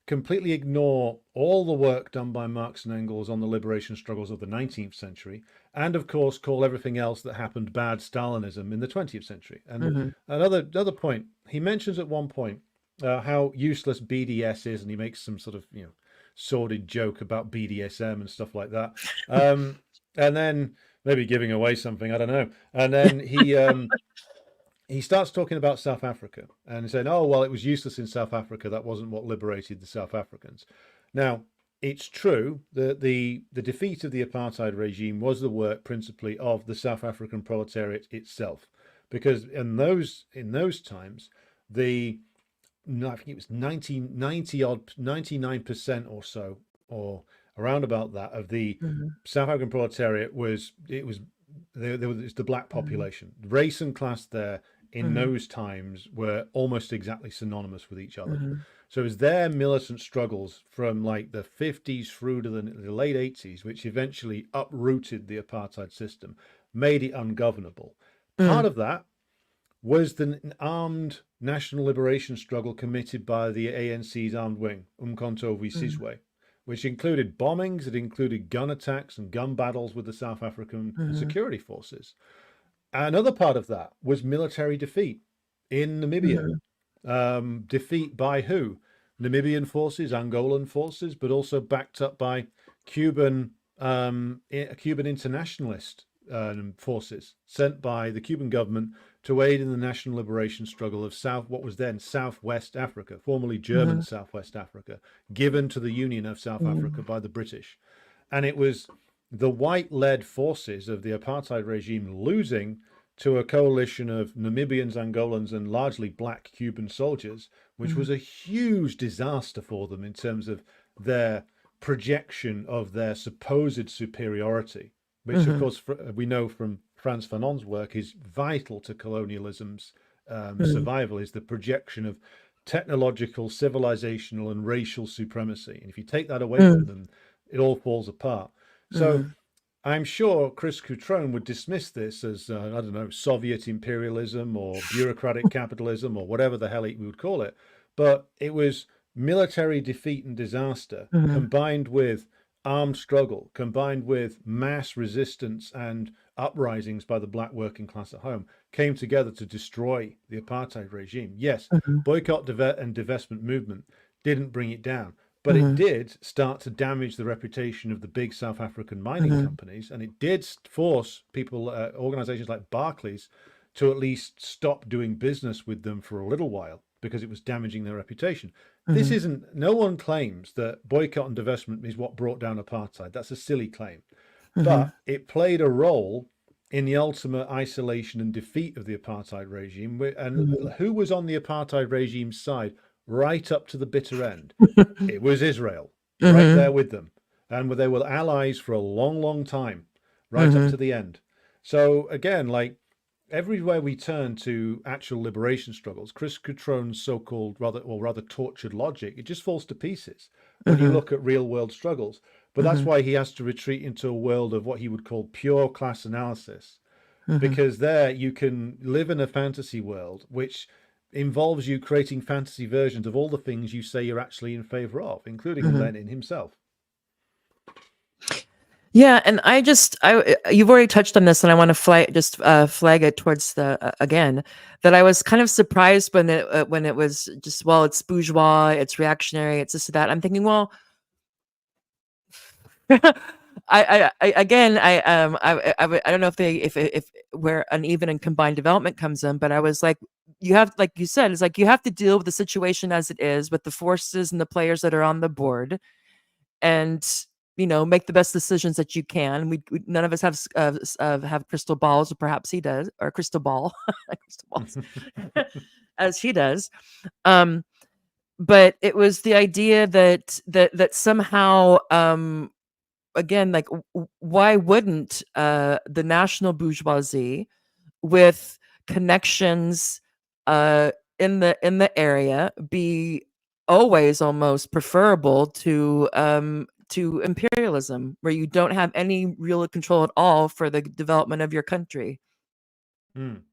completely ignore all the work done by Marx and Engels on the liberation struggles of the 19th century, and of course call everything else that happened bad Stalinism in the 20th century. And another point, he mentions at one point how useless BDS is, and he makes some sort of sordid joke about BDSM and stuff like that. And then maybe giving away something, I don't know. And then he starts talking about South Africa and saying, "Oh, well, it was useless in South Africa. That wasn't what liberated the South Africans." Now, it's true that the defeat of the apartheid regime was the work principally of the South African proletariat itself, because in those times, I think it was 99% or so, or around about that, of the Mhm. South African proletariat was there was the black Mhm. population. Race and class there in Mhm. those times were almost exactly synonymous with each other. Mhm. So it was their militant struggles from like the 50s through to the late 80s, which eventually uprooted the apartheid system, made it ungovernable. Part Mhm. of that was the armed national liberation struggle committed by the ANC's armed wing, Umkhonto we Mhm. Sizwe, which included bombings, it included gun attacks and gun battles with the South African Mhm. security forces. Another part of that was military defeat in Namibia. Mhm. Defeat by who? Namibian forces, Angolan forces, but also backed up by Cuban Cuban internationalist forces sent by the Cuban government to aid in the national liberation struggle of what was then Southwest Africa, formerly German Mhm. Southwest Africa, given to the Union of South Africa Mhm. by the British. And it was the white-led forces of the apartheid regime losing to a coalition of Namibians, Angolans, and largely black Cuban soldiers, which was Mhm. a huge disaster for them in terms of their projection of their supposed superiority, which, of Mhm. course, we know from Frantz Fanon's work is vital to colonialism's Mhm. survival, is the projection of technological, civilizational, and racial supremacy. And if you take that away from Mhm. them, it all falls apart. So Mhm. I'm sure Chris Cutrone would dismiss this as, I don't know, Soviet imperialism or bureaucratic capitalism or whatever the hell he would call it. But it was military defeat and disaster Mhm. combined with armed struggle, combined with mass resistance and uprisings by the black working class at home, came together to destroy the apartheid regime. Yes, Mhm. boycott and divestment movement didn't bring it down, but it Mhm. did start to damage the reputation of the big South African mining Mhm. companies, and it did force people, organizations like Barclays, to at least stop doing business with them for a little while because it was damaging their reputation. This Mhm. isn't, no one claims that boycott and divestment is what brought down apartheid. That's a silly claim. Mhm. But it played a role in the ultimate isolation and defeat of the apartheid regime. And Mhm. who was on the apartheid regime's side right up to the bitter end? It was Israel, right there Mhm. with them. And they were allies for a long, long time, right up to Mhm. the end. So again, like everywhere we turn to actual liberation struggles, Chris Cutrone's so-called rather tortured logic, it just falls to pieces when you Mhm. look at real world struggles. But that's Mhm. why he has to retreat into a world of what he would call pure class analysis, Mhm. because there you can live in a fantasy world which involves you creating fantasy versions of all the things you say you're actually in favor of, including Mhm. Lenin himself. Yeah, and you've already touched on this, and I want to flag it towards the again that I was kind of surprised when it was just, well, it's bourgeois, it's reactionary, it's this or that. I'm thinking, well, again, I don't know if where uneven and combined development comes in, but I was like, you have, like you said, it's like you have to deal with the situation as it is with the forces and the players that are on the board, and make the best decisions that you can. We none of us have crystal balls, or perhaps he does, or crystal ball, crystal balls, as he does. Um, but it was the idea that somehow, again, like, why wouldn't the national bourgeoisie with connections uh, in the area be always almost preferable to imperialism, where you don't have any real control at all for the development of your country. Mm.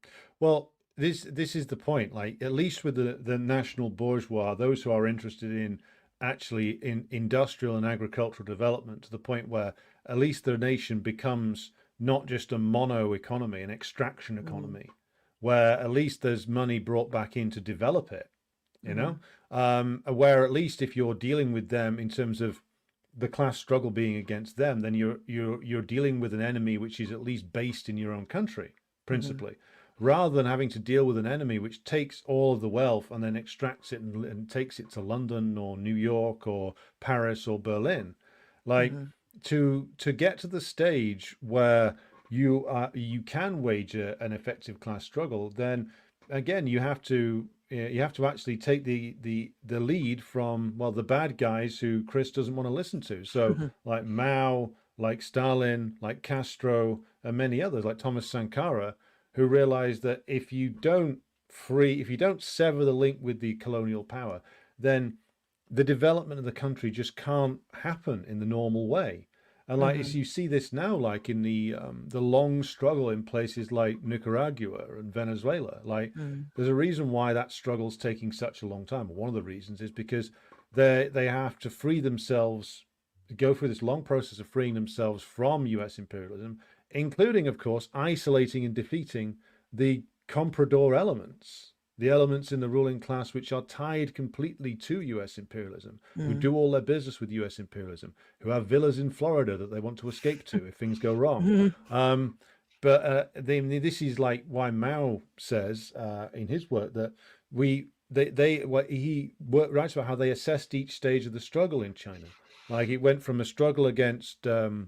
Well, this is the point. Like at least with the national bourgeois, those who are interested in actually in industrial and agricultural development, to the point where at least the nation becomes not just a mono economy, an extraction Mhm. economy, where at least there's money brought back in to develop it. You know, Mhm. where at least if you're dealing with them in terms of the class struggle being against them, then you're dealing with an enemy which is at least based in your own country, principally, rather than having to deal with an enemy which takes all of the wealth and then extracts it and takes it to London or New York or Paris or Berlin. Like to get to the stage where you can wage an effective class struggle, then again you have to actually take the lead from, well, the bad guys who Chris doesn't want to listen to. So like Mao, like Stalin, like Castro, and many others like Thomas Sankara, who realized that if you don't sever the link with the colonial power, then the development of the country just can't happen in the normal way. And like you see this now, like in the long struggle in places like Nicaragua and Venezuela. Like there's a reason why that struggle's taking such a long time. One of the reasons is because they have to free themselves, go through this long process of freeing themselves from U.S. imperialism, including, of course, isolating and defeating the comprador elements, the elements in the ruling class which are tied completely to U.S. imperialism, who do all their business with U.S. imperialism, who have villas in Florida that they want to escape to if things go wrong. This is like why Mao says in his work that he writes about how they assessed each stage of the struggle in China. Like it went from a struggle against the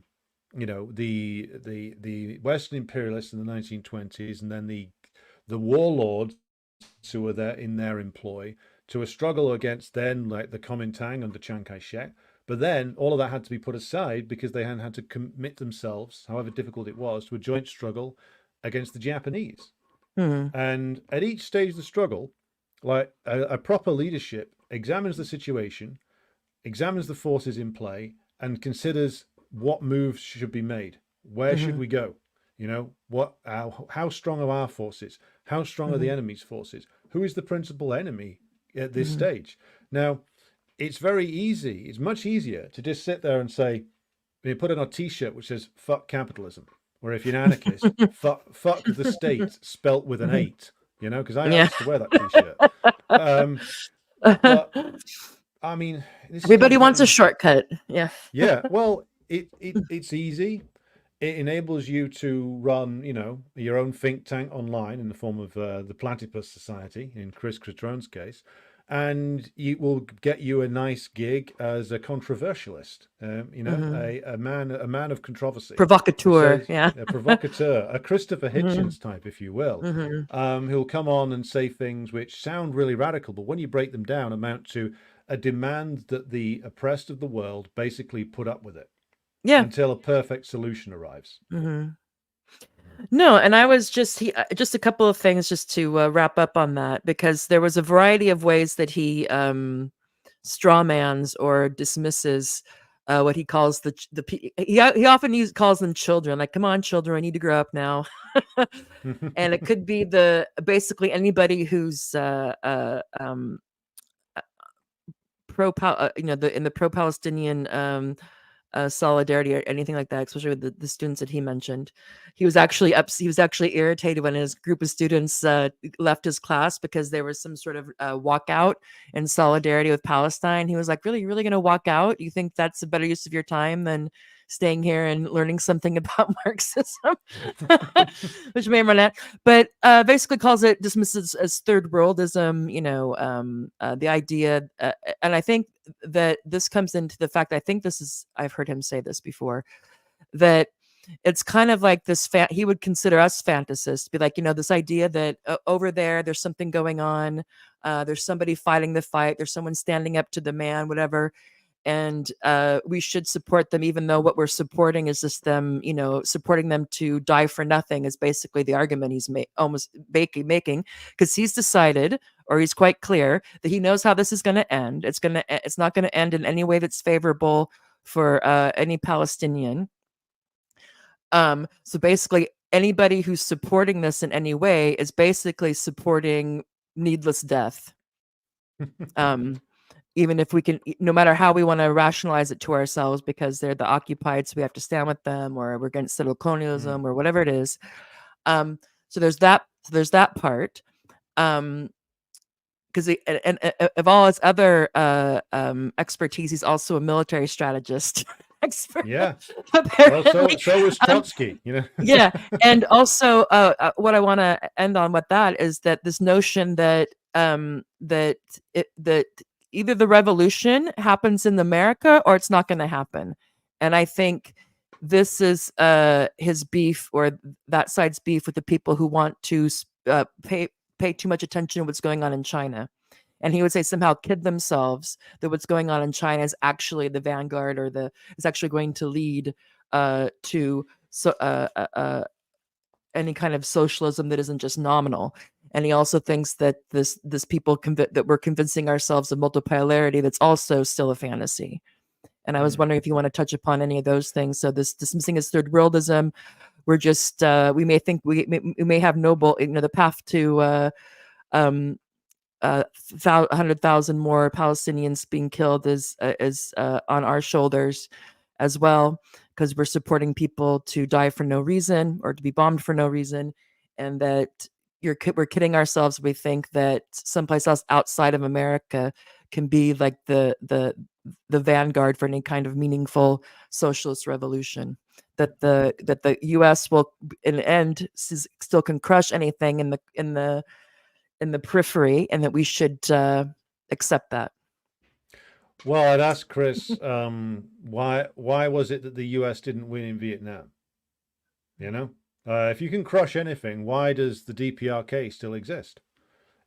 Western imperialists in the 1920s, and then the warlords who were there in their employ, to a struggle against then like the Kuomintang under Chiang Kai-shek. But then all of that had to be put aside because they had to commit themselves, however difficult it was, to a joint struggle against the Japanese. And at each stage of the struggle, like a proper leadership examines the situation, examines the forces in play, and considers what moves should be made. Where should we go? You know, how strong are our forces? How strong are the enemy's forces? Who is the principal enemy at this stage? Now, it's very easy. It's much easier to just sit there and say, you put on a T-shirt which says "fuck capitalism," or if you're an anarchist, fuck the state, spelt with an 8. You know, because I used to wear that T-shirt. But I mean, this is Everybody wants a getting, shortcut. Yeah. yeah. Well, it's easy. It enables you to run, you know, your own think tank online in the form of the Platypus Society, in Chris Cutrone's case, and it will get you a nice gig as a controversialist. You know, a man of controversy, Provocateur. Yeah. a provocateur, a Christopher Hitchens type, if you will, who'll come on and say things which sound really radical, but when you break them down, amount to a demand that the oppressed of the world basically put up with it. Yeah. Until a perfect solution arrives. No, and I was just a couple of things just to wrap up on that, because there was a variety of ways that he strawmans or dismisses what he calls he often calls them children. Like, come on, children, I need to grow up now. And it could be basically anybody who's in the pro-Palestinian solidarity or anything like that, especially with the students that he mentioned. He was actually irritated when his group of students left his class because there was some sort of walkout in solidarity with Palestine. He was like, really, you're really going to walk out? You think that's a better use of your time than staying here and learning something about Marxism? Which may run out, but basically dismisses as third worldism, the idea, and I think that this comes into the fact, I've heard him say this before, that it's kind of like this, he would consider us fantasists, be like, this idea that over there's something going on, there's somebody fighting the fight, there's someone standing up to the man, whatever, and we should support them, even though what we're supporting is just them, supporting them to die for nothing, is basically the argument he's almost making, because he's decided, or he's quite clear, that he knows how this is going to end. It's not going to end in any way that's favorable for any Palestinian. So basically, anybody who's supporting this in any way is basically supporting needless death. Even if we can, no matter how we want to rationalize it to ourselves, because they're the occupied, so we have to stand with them, or we're against settler colonialism, or whatever it is. So there's that part. because of all his other expertise, he's also a military strategist expert, Yeah. Well, so apparently. so was Um, Trotsky, you know. yeah, and also, what I want to end on with that is that this notion that that either the revolution happens in America or it's not going to happen, and I think this is his beef, or that side's beef, with the people who want to pay too much attention to what's going on in China. And he would say somehow kid themselves that what's going on in China is actually the vanguard, or the is actually going to lead to so any kind of socialism that isn't just nominal. And he also thinks that this people that we're convincing ourselves of multipolarity that's also still a fantasy. And I was Hmm. wondering if you want to touch upon any of those things. So this dismissing as third worldism, we're just we may think we may have noble, the path to um 100,000 more Palestinians being killed is on our shoulders as well, because we're supporting people to die for no reason or to be bombed for no reason, and that we're kidding ourselves. We think that someplace else outside of America can be like the vanguard for any kind of meaningful socialist revolution. That the U.S. will, in the end, still can crush anything in the periphery, and that we should accept that. Well, I'd ask Chris, why was it that the US didn't win in Vietnam? You know, if you can crush anything, why does the DPRK still exist?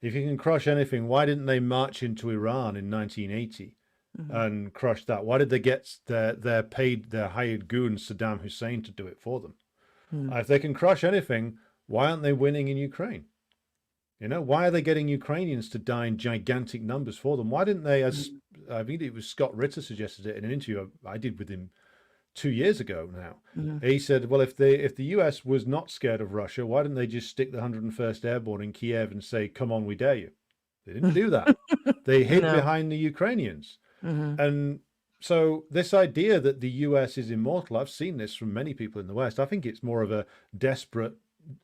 If you can crush anything, why didn't they march into Iran in 1980 Mm-hmm. and crush that? Why did they get their hired goon Saddam Hussein to do it for them? Mm-hmm. If they can crush anything, why aren't they winning in Ukraine? You know, why are they getting Ukrainians to die in gigantic numbers for them? Why didn't they, as I think it was Scott Ritter suggested it in an interview I did with him 2 years ago now. Mm-hmm. He said, well, if the US was not scared of Russia, why didn't they just stick the 101st Airborne in Kiev and say, come on, we dare you? They didn't do that. They hid No. behind the Ukrainians. Mm-hmm. And so this idea that the US is immortal, I've seen this from many people in the West. I think it's more of a desperate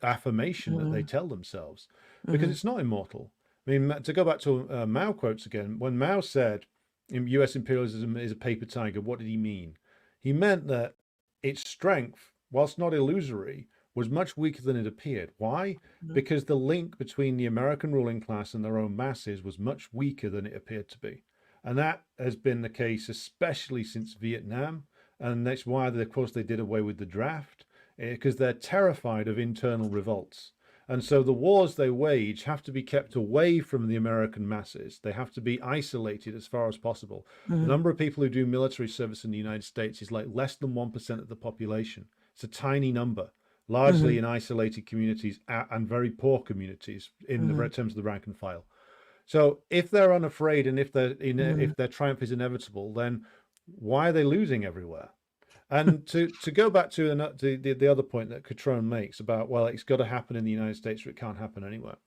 affirmation that they tell themselves, because Mm-hmm. it's not immortal. I mean, to go back to Mao quotes again, when Mao said US imperialism is a paper tiger, what did he mean? He meant that its strength, whilst not illusory, was much weaker than it appeared. Why? Because the link between the American ruling class and their own masses was much weaker than it appeared to be. And that has been the case, especially since Vietnam. And that's why, of course, they did away with the draft, because they're terrified of internal revolts. And so the wars they wage have to be kept away from the American masses. They have to be isolated as far as possible. The Mm-hmm. number of people who do military service in the United States is like less than 1% of the population. It's a tiny number, largely in isolated communities and very poor communities in the Mm-hmm. terms of the rank and file. So if they're unafraid, and Mm-hmm. if their triumph is inevitable, then why are they losing everywhere? And to go back to the other point that Cutrone makes about, well, it's got to happen in the United States or it can't happen anywhere.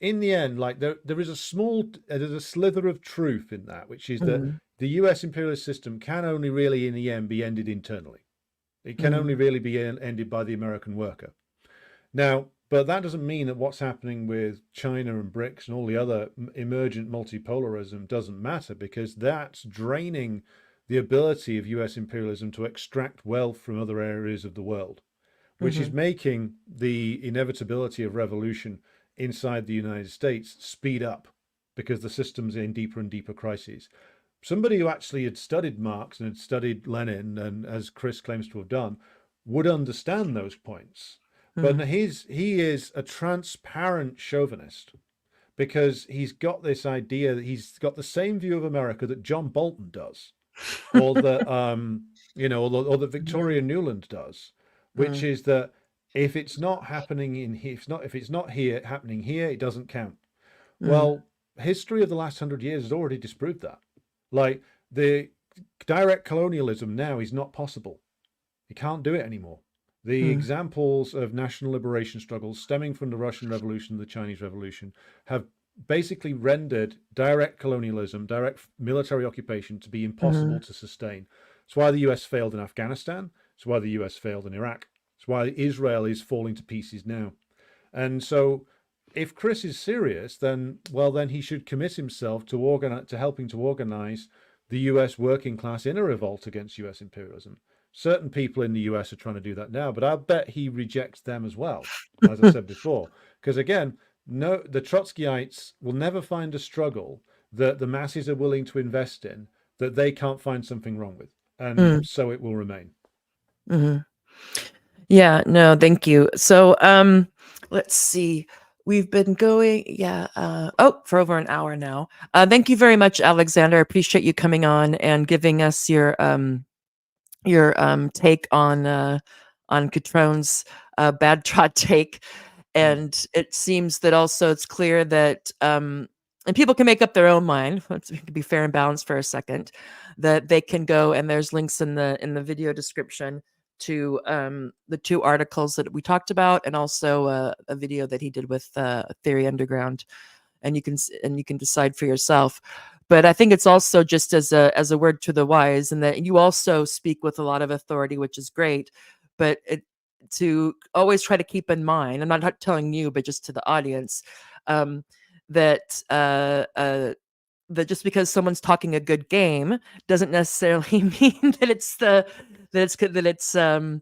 In the end, like there is there's a slither of truth in that, which is that Mm-hmm. the US imperialist system can only really in the end be ended internally. It can Mm-hmm. only really be ended by the American worker. Now, but that doesn't mean that what's happening with China and BRICS and all the other emergent multipolarism doesn't matter, because that's draining the ability of US imperialism to extract wealth from other areas of the world, which is Mm-hmm. making the inevitability of revolution inside the United States speed up, because the system's in deeper and deeper crises. Somebody who actually had studied Marx and had studied Lenin, and as Chris claims to have done, would understand those points. But Mm-hmm. he is a transparent chauvinist, because he's got this idea that he's got the same view of America that John Bolton does, or that or that Victoria Nuland does, which Mm-hmm. is that if it's not happening in here, if it's not here happening here, it doesn't count. Mm-hmm. Well, history of the last 100 years has already disproved that. Like, the direct colonialism now is not possible. You can't do it anymore. The examples of national liberation struggles stemming from the Russian Revolution, the Chinese Revolution, have basically rendered direct colonialism, direct military occupation, to be Mm-hmm. impossible to sustain. It's why the US failed in Afghanistan. It's why the US failed in Iraq. It's why Israel is falling to pieces now. And so if Chris is serious, then well, then he should commit himself to helping to organize the U.S. working class in a revolt against U.S. imperialism. Certain people in the U.S. are trying to do that now, but I bet he rejects them as well, as I said before. Because again, no, the Trotskyites will never find a struggle that the masses are willing to invest in that they can't find something wrong with, and Mm, so it will remain. mhm. Yeah, no, thank you. So, let's see. We've been going, yeah, for over an hour now. Thank you very much, Alexander. I appreciate you coming on and giving us your take on Cutrone's bad trot take. Hmm. And it seems that also it's clear that and people can make up their own mind. Let's be fair and balanced for a second. That they can go, and there's links in the video description to the two articles that we talked about, and also a video that he did with Theory Underground, and you can decide for yourself. But I think it's also just as a word to the wise, and that you also speak with a lot of authority, which is great. But to always try to keep in mind, I'm not telling you, but just to the audience, um, that that just because someone's talking a good game doesn't necessarily mean that it's the that it's that it's that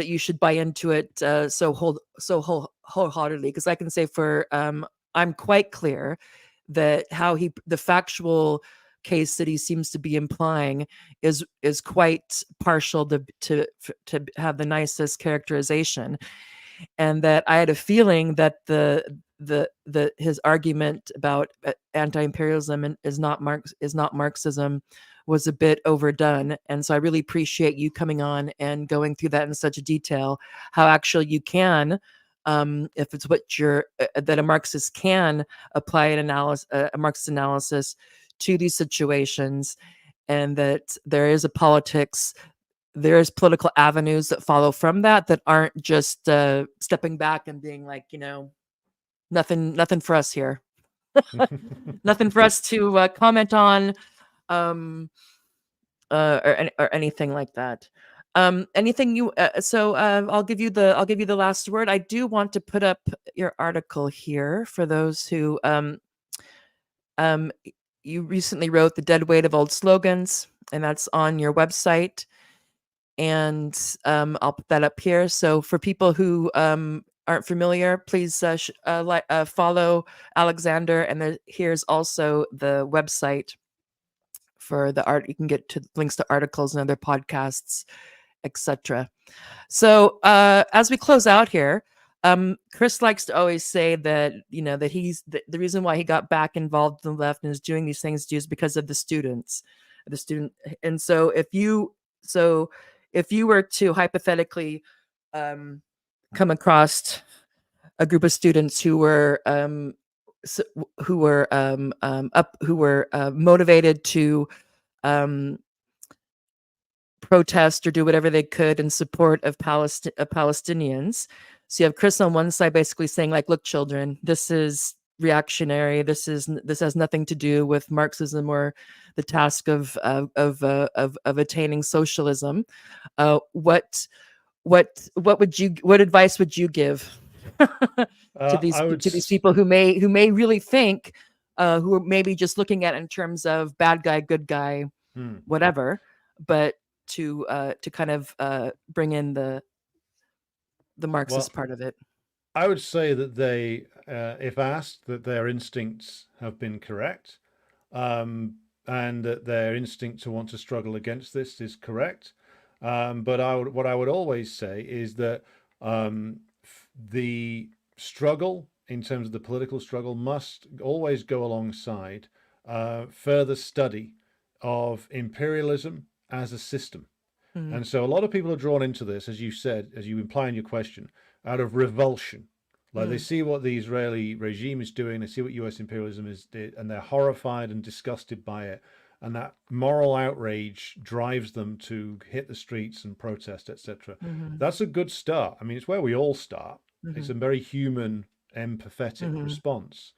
you should buy into it wholeheartedly. Because I can say for I'm quite clear that the factual case that he seems to be implying is quite partial to have the nicest characterization, and that I had a feeling that the his argument about anti-imperialism is not Marxism was a bit overdone. And so I really appreciate you coming on and going through that in such detail. How actually you can, if it's what you're that a Marxist can apply a Marxist analysis to these situations, and that there's political avenues that follow from that aren't just stepping back and being like, nothing for us here. Nothing for us to comment on, um, or anything like that. Anything you so I'll give you the last word. I do want to put up your article here for those who um, you recently wrote The Dead Weight of Old Slogans, and that's on your website. And I'll put that up here. So for people who aren't familiar, please follow Alexander. And here's also the website for the art. You can get to links to articles and other podcasts, etc. So as we close out here, Chris likes to always say that that he's the reason why he got back involved in the left and is doing these things is because of the students, the student. And so if you were to hypothetically come across a group of students who were motivated to um, protest or do whatever they could in support of Palestinians. So you have Chris on one side basically saying like, look, children, this is reactionary. This has nothing to do with Marxism or the task of attaining socialism. What advice would you give I would. to these people who may really think who are maybe just looking at it in terms of bad guy, good guy, Hmm. whatever, but to kind of bring in the Well, Marxist part of it. I would say that they, if asked, that their instincts have been correct, and that their instinct to want to struggle against this is correct. But what I would always say is that the struggle, in terms of the political struggle, must always go alongside further study of imperialism as a system. Mm, And so a lot of people are drawn into this, as you said, as you imply in your question, out of revulsion. Like they mm, see what the Israeli regime is doing, they see what US imperialism is, and they're horrified and disgusted by it. And that moral outrage drives them to hit the streets and protest, etc. mhm, That's a good start. I mean, it's where we all start. It's mhm, a very human, empathetic mhm, response.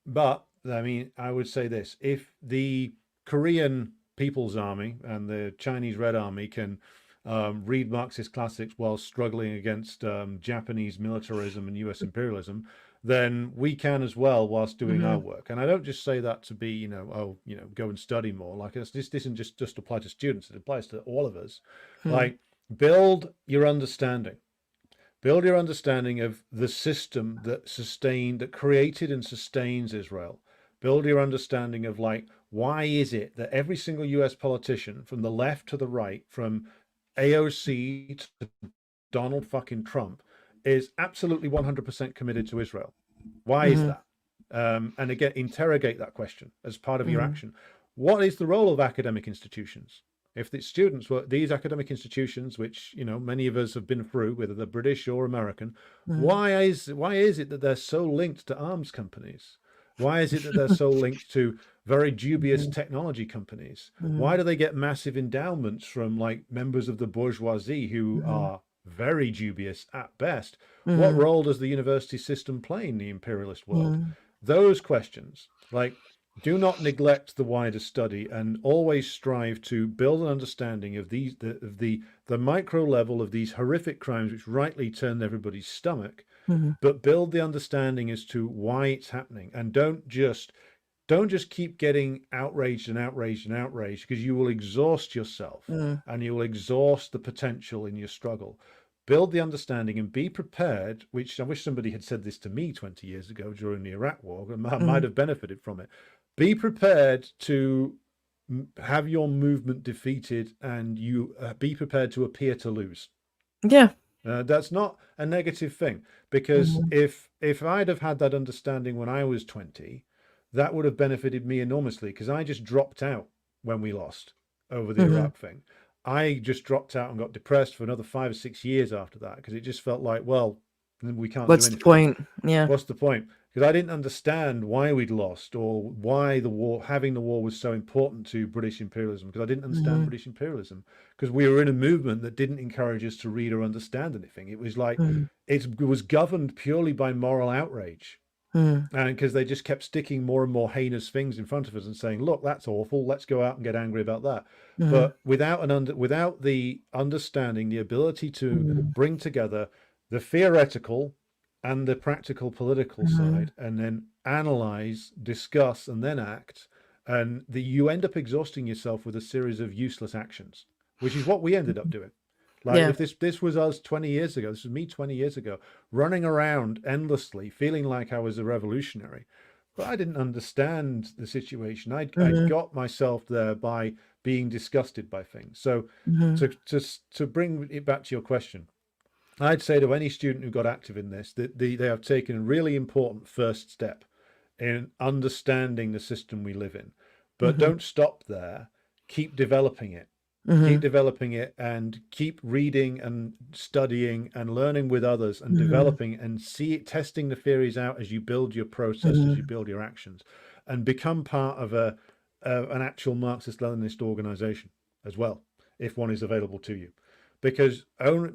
But I mean, I would say this: if the Korean People's Army and the Chinese Red Army can read Marxist classics while struggling against Japanese militarism and US imperialism, then we can as well whilst doing our work. And I don't just say that to be, go and study more. Like this doesn't just apply to students, it applies to all of us. Like, build your understanding. Build your understanding of the system that created and sustains Israel. Build your understanding of, like, why is it that every single US politician, from the left to the right, from AOC to Donald fucking Trump, is absolutely 100% committed to Israel? Why is that? And again, interrogate that question as part of your action. What is the role of academic institutions? If the students were these academic institutions, which many of us have been through, whether they're British or American, why is it that they're so linked to arms companies? Why is it that they're so linked to very dubious technology companies? Why do they get massive endowments from, like, members of the bourgeoisie who are very dubious at best? What role does the university system play in the imperialist world? Those questions, like, do not neglect the wider study, and always strive to build an understanding of the micro level of these horrific crimes which rightly turn everybody's stomach, but build the understanding as to why it's happening. And don't just keep getting outraged and outraged and outraged, because you will exhaust yourself and you will exhaust the potential in your struggle. Build the understanding and be prepared, which I wish somebody had said this to me 20 years ago during the Iraq war. I might have benefited from it. Be prepared to have your movement defeated, and you be prepared to appear to lose. Yeah. That's not a negative thing, because if I'd have had that understanding when I was 20, that would have benefited me enormously, because I just dropped out when we lost over the Iraq thing. I just dropped out and got depressed for another 5 or 6 years after that, because it just felt like, well, we can't What's do anything. the point? Yeah. What's the point? Because I didn't understand why we'd lost, or why having the war was so important to British imperialism, because I didn't understand British imperialism, because we were in a movement that didn't encourage us to read or understand anything. It was like, it was governed purely by moral outrage. And because they just kept sticking more and more heinous things in front of us and saying, look, that's awful, let's go out and get angry about that. But without the understanding, the ability to bring together the theoretical and the practical political side, and then analyze, discuss, and then act, and you end up exhausting yourself with a series of useless actions, which is what we ended up doing. Like, if this was us 20 years ago, this was me 20 years ago, running around endlessly, feeling like I was a revolutionary, but I didn't understand the situation. I got myself there by being disgusted by things. So to bring it back to your question, I'd say to any student who got active in this, that they have taken a really important first step in understanding the system we live in. But don't stop there. Keep developing it. Keep developing it, and keep reading and studying and learning with others, and developing and testing the theories out as you build your process, as you build your actions, and become part of an actual Marxist-Leninist organization as well, if one is available to you. Because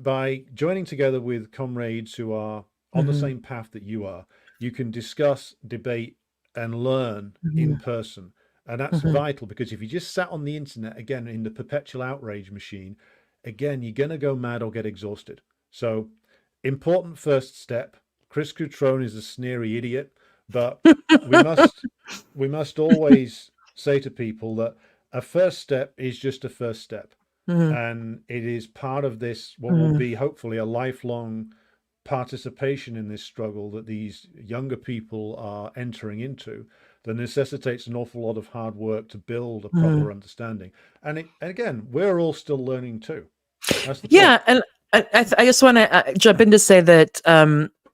by joining together with comrades who are on the same path that you are, you can discuss, debate, and learn in person. And that's vital, because if you just sat on the internet, again, in the perpetual outrage machine, again, you're going to go mad or get exhausted. So, important first step. Chris Cutrone is a sneery idiot, but we must always say to people that a first step is just a first step. And it is part of this, what will be hopefully a lifelong participation in this struggle that these younger people are entering into, that necessitates an awful lot of hard work to build a proper understanding. And again, we're all still learning too. That's the point. And I just want to jump in to say that,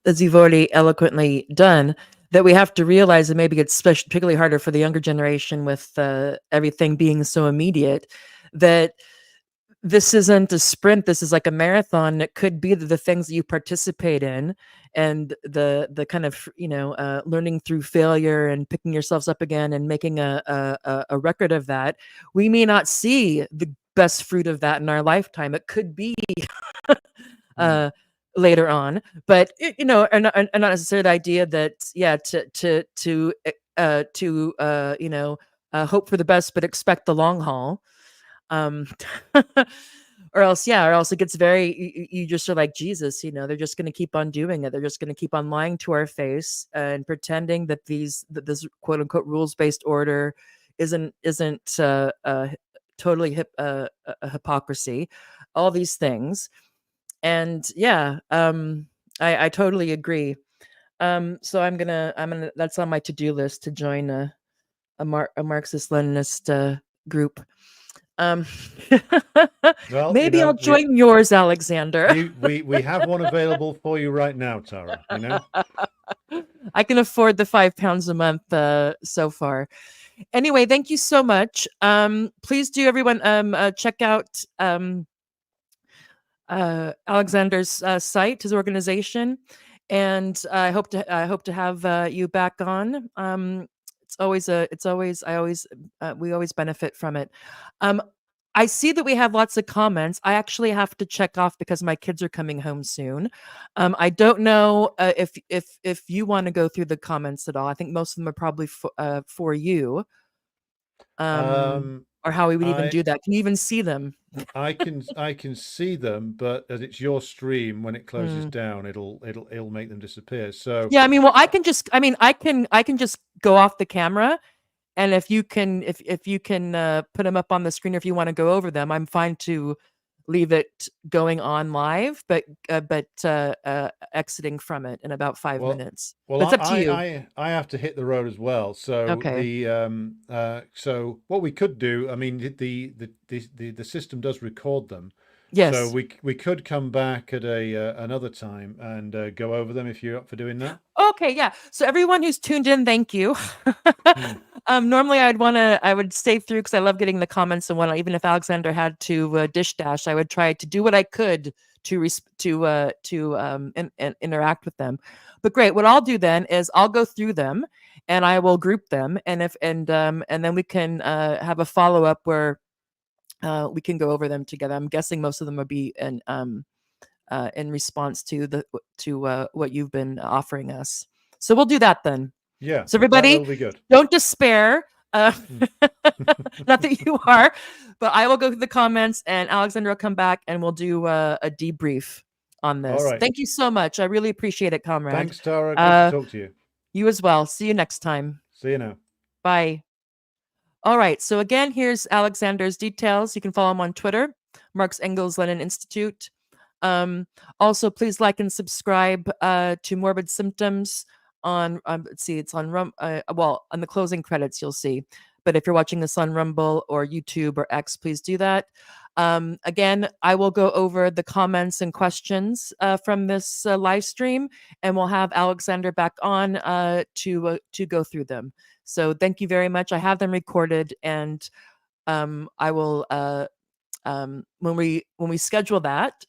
as you've already eloquently done, that we have to realize that maybe it's particularly harder for the younger generation with everything being so immediate, that this isn't a sprint. This is like a marathon. It could be the things that you participate in, and the kind of learning through failure and picking yourselves up again and making a record of that. We may not see the best fruit of that in our lifetime. It could be later on, but and not necessarily the idea that hope for the best but expect the long haul. or else it gets very, you just are like, Jesus, they're just going to keep on doing it. They're just going to keep on lying to our face and pretending that this quote unquote rules based order isn't totally a hypocrisy, all these things. And yeah, I totally agree. So I'm gonna that's on my to-do list to join a Marxist Leninist group. Um, Well, maybe I'll join yours, Alexander. we have one available for you right now, Tara. I can afford the £5 a month so far. Anyway, thank you so much. Please do, everyone, check out Alexander's site, his organization, and I hope to have you back on. We always benefit from it. Um, I see that we have lots of comments. I actually have to check off because my kids are coming home soon. I don't know if you want to go through the comments at all. I think most of them are probably for you. Or how we would even I do that. Can you even see them? I can see them, but as it's your stream, when it closes Mm. down, it'll make them disappear. So Yeah, I mean, well, I can just go off the camera, and if you can put them up on the screen, or if you want to go over them, I'm fine to leave it going on live, but exiting from it in about five well, minutes. well, But it's up to you. I have to hit the road as well. So Okay. so what we could do, I mean, the system does record them, so Yes. we could come back at another time and go over them if you're up for doing that. Okay, yeah. So everyone who's tuned in, thank you. Hmm. Normally I would stay through because I love getting the comments and whatnot. Even if Alexander had to dish dash, I would try to do what I could to interact with them. But great, what I'll do then is I'll go through them and I will group them, and then we can have a follow up where we can go over them together. I'm guessing most of them will be in response to what you've been offering us. So we'll do that then. Yeah, So that'll everybody, be good. don't despair. Hmm. Not that you are, but I will go through the comments, and Alexander will come back, and we'll do a debrief on All this. right. Thank you so much. I really appreciate it, comrade. Thanks, Tara. Good to Uh, talk to you. you as well. See you next time. See you now. Bye. All right. So again, here's Alexander's details. You can follow him on Twitter, Marx Engels Lenin Institute. Also, please like and subscribe to Morbid Symptoms on. Let's see, it's on well, on the closing credits you'll see. But if you're watching this on Rumble or YouTube or X, please do that. Again, I will go over the comments and questions from this live stream, and we'll have Alexander back on to go through them. So thank you very much. I have them recorded, and I will when we schedule that,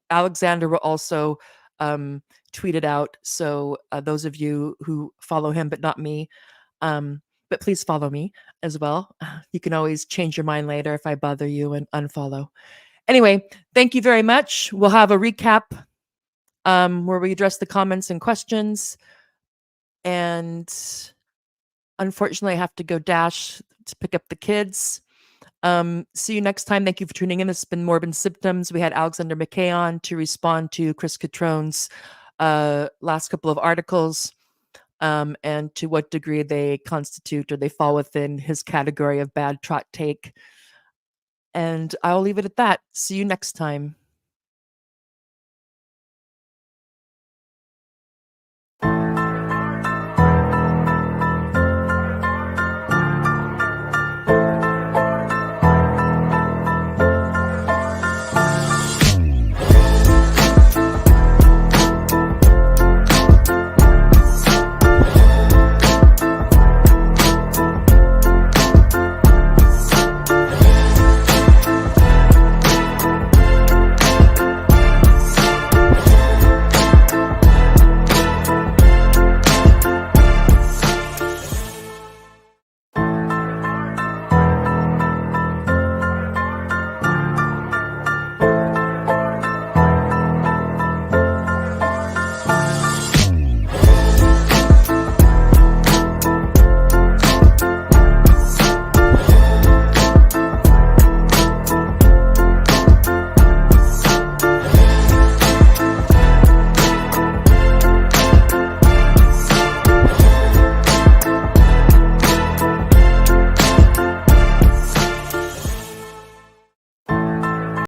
Alexander will also tweet it out. So those of you who follow him but not me, but please follow me as well. You can always change your mind later if I bother you and unfollow. Anyway, thank you very much. We'll have a recap where we address the comments and questions. And unfortunately, I have to go dash to pick up the kids. See you next time. Thank you for tuning in. This has been Morbid Symptoms. We had Alexander McKay on to respond to Chris Cutrone's last couple of articles, and to what degree they constitute or they fall within his category of bad trot take. And I'll leave it at that. See you next time.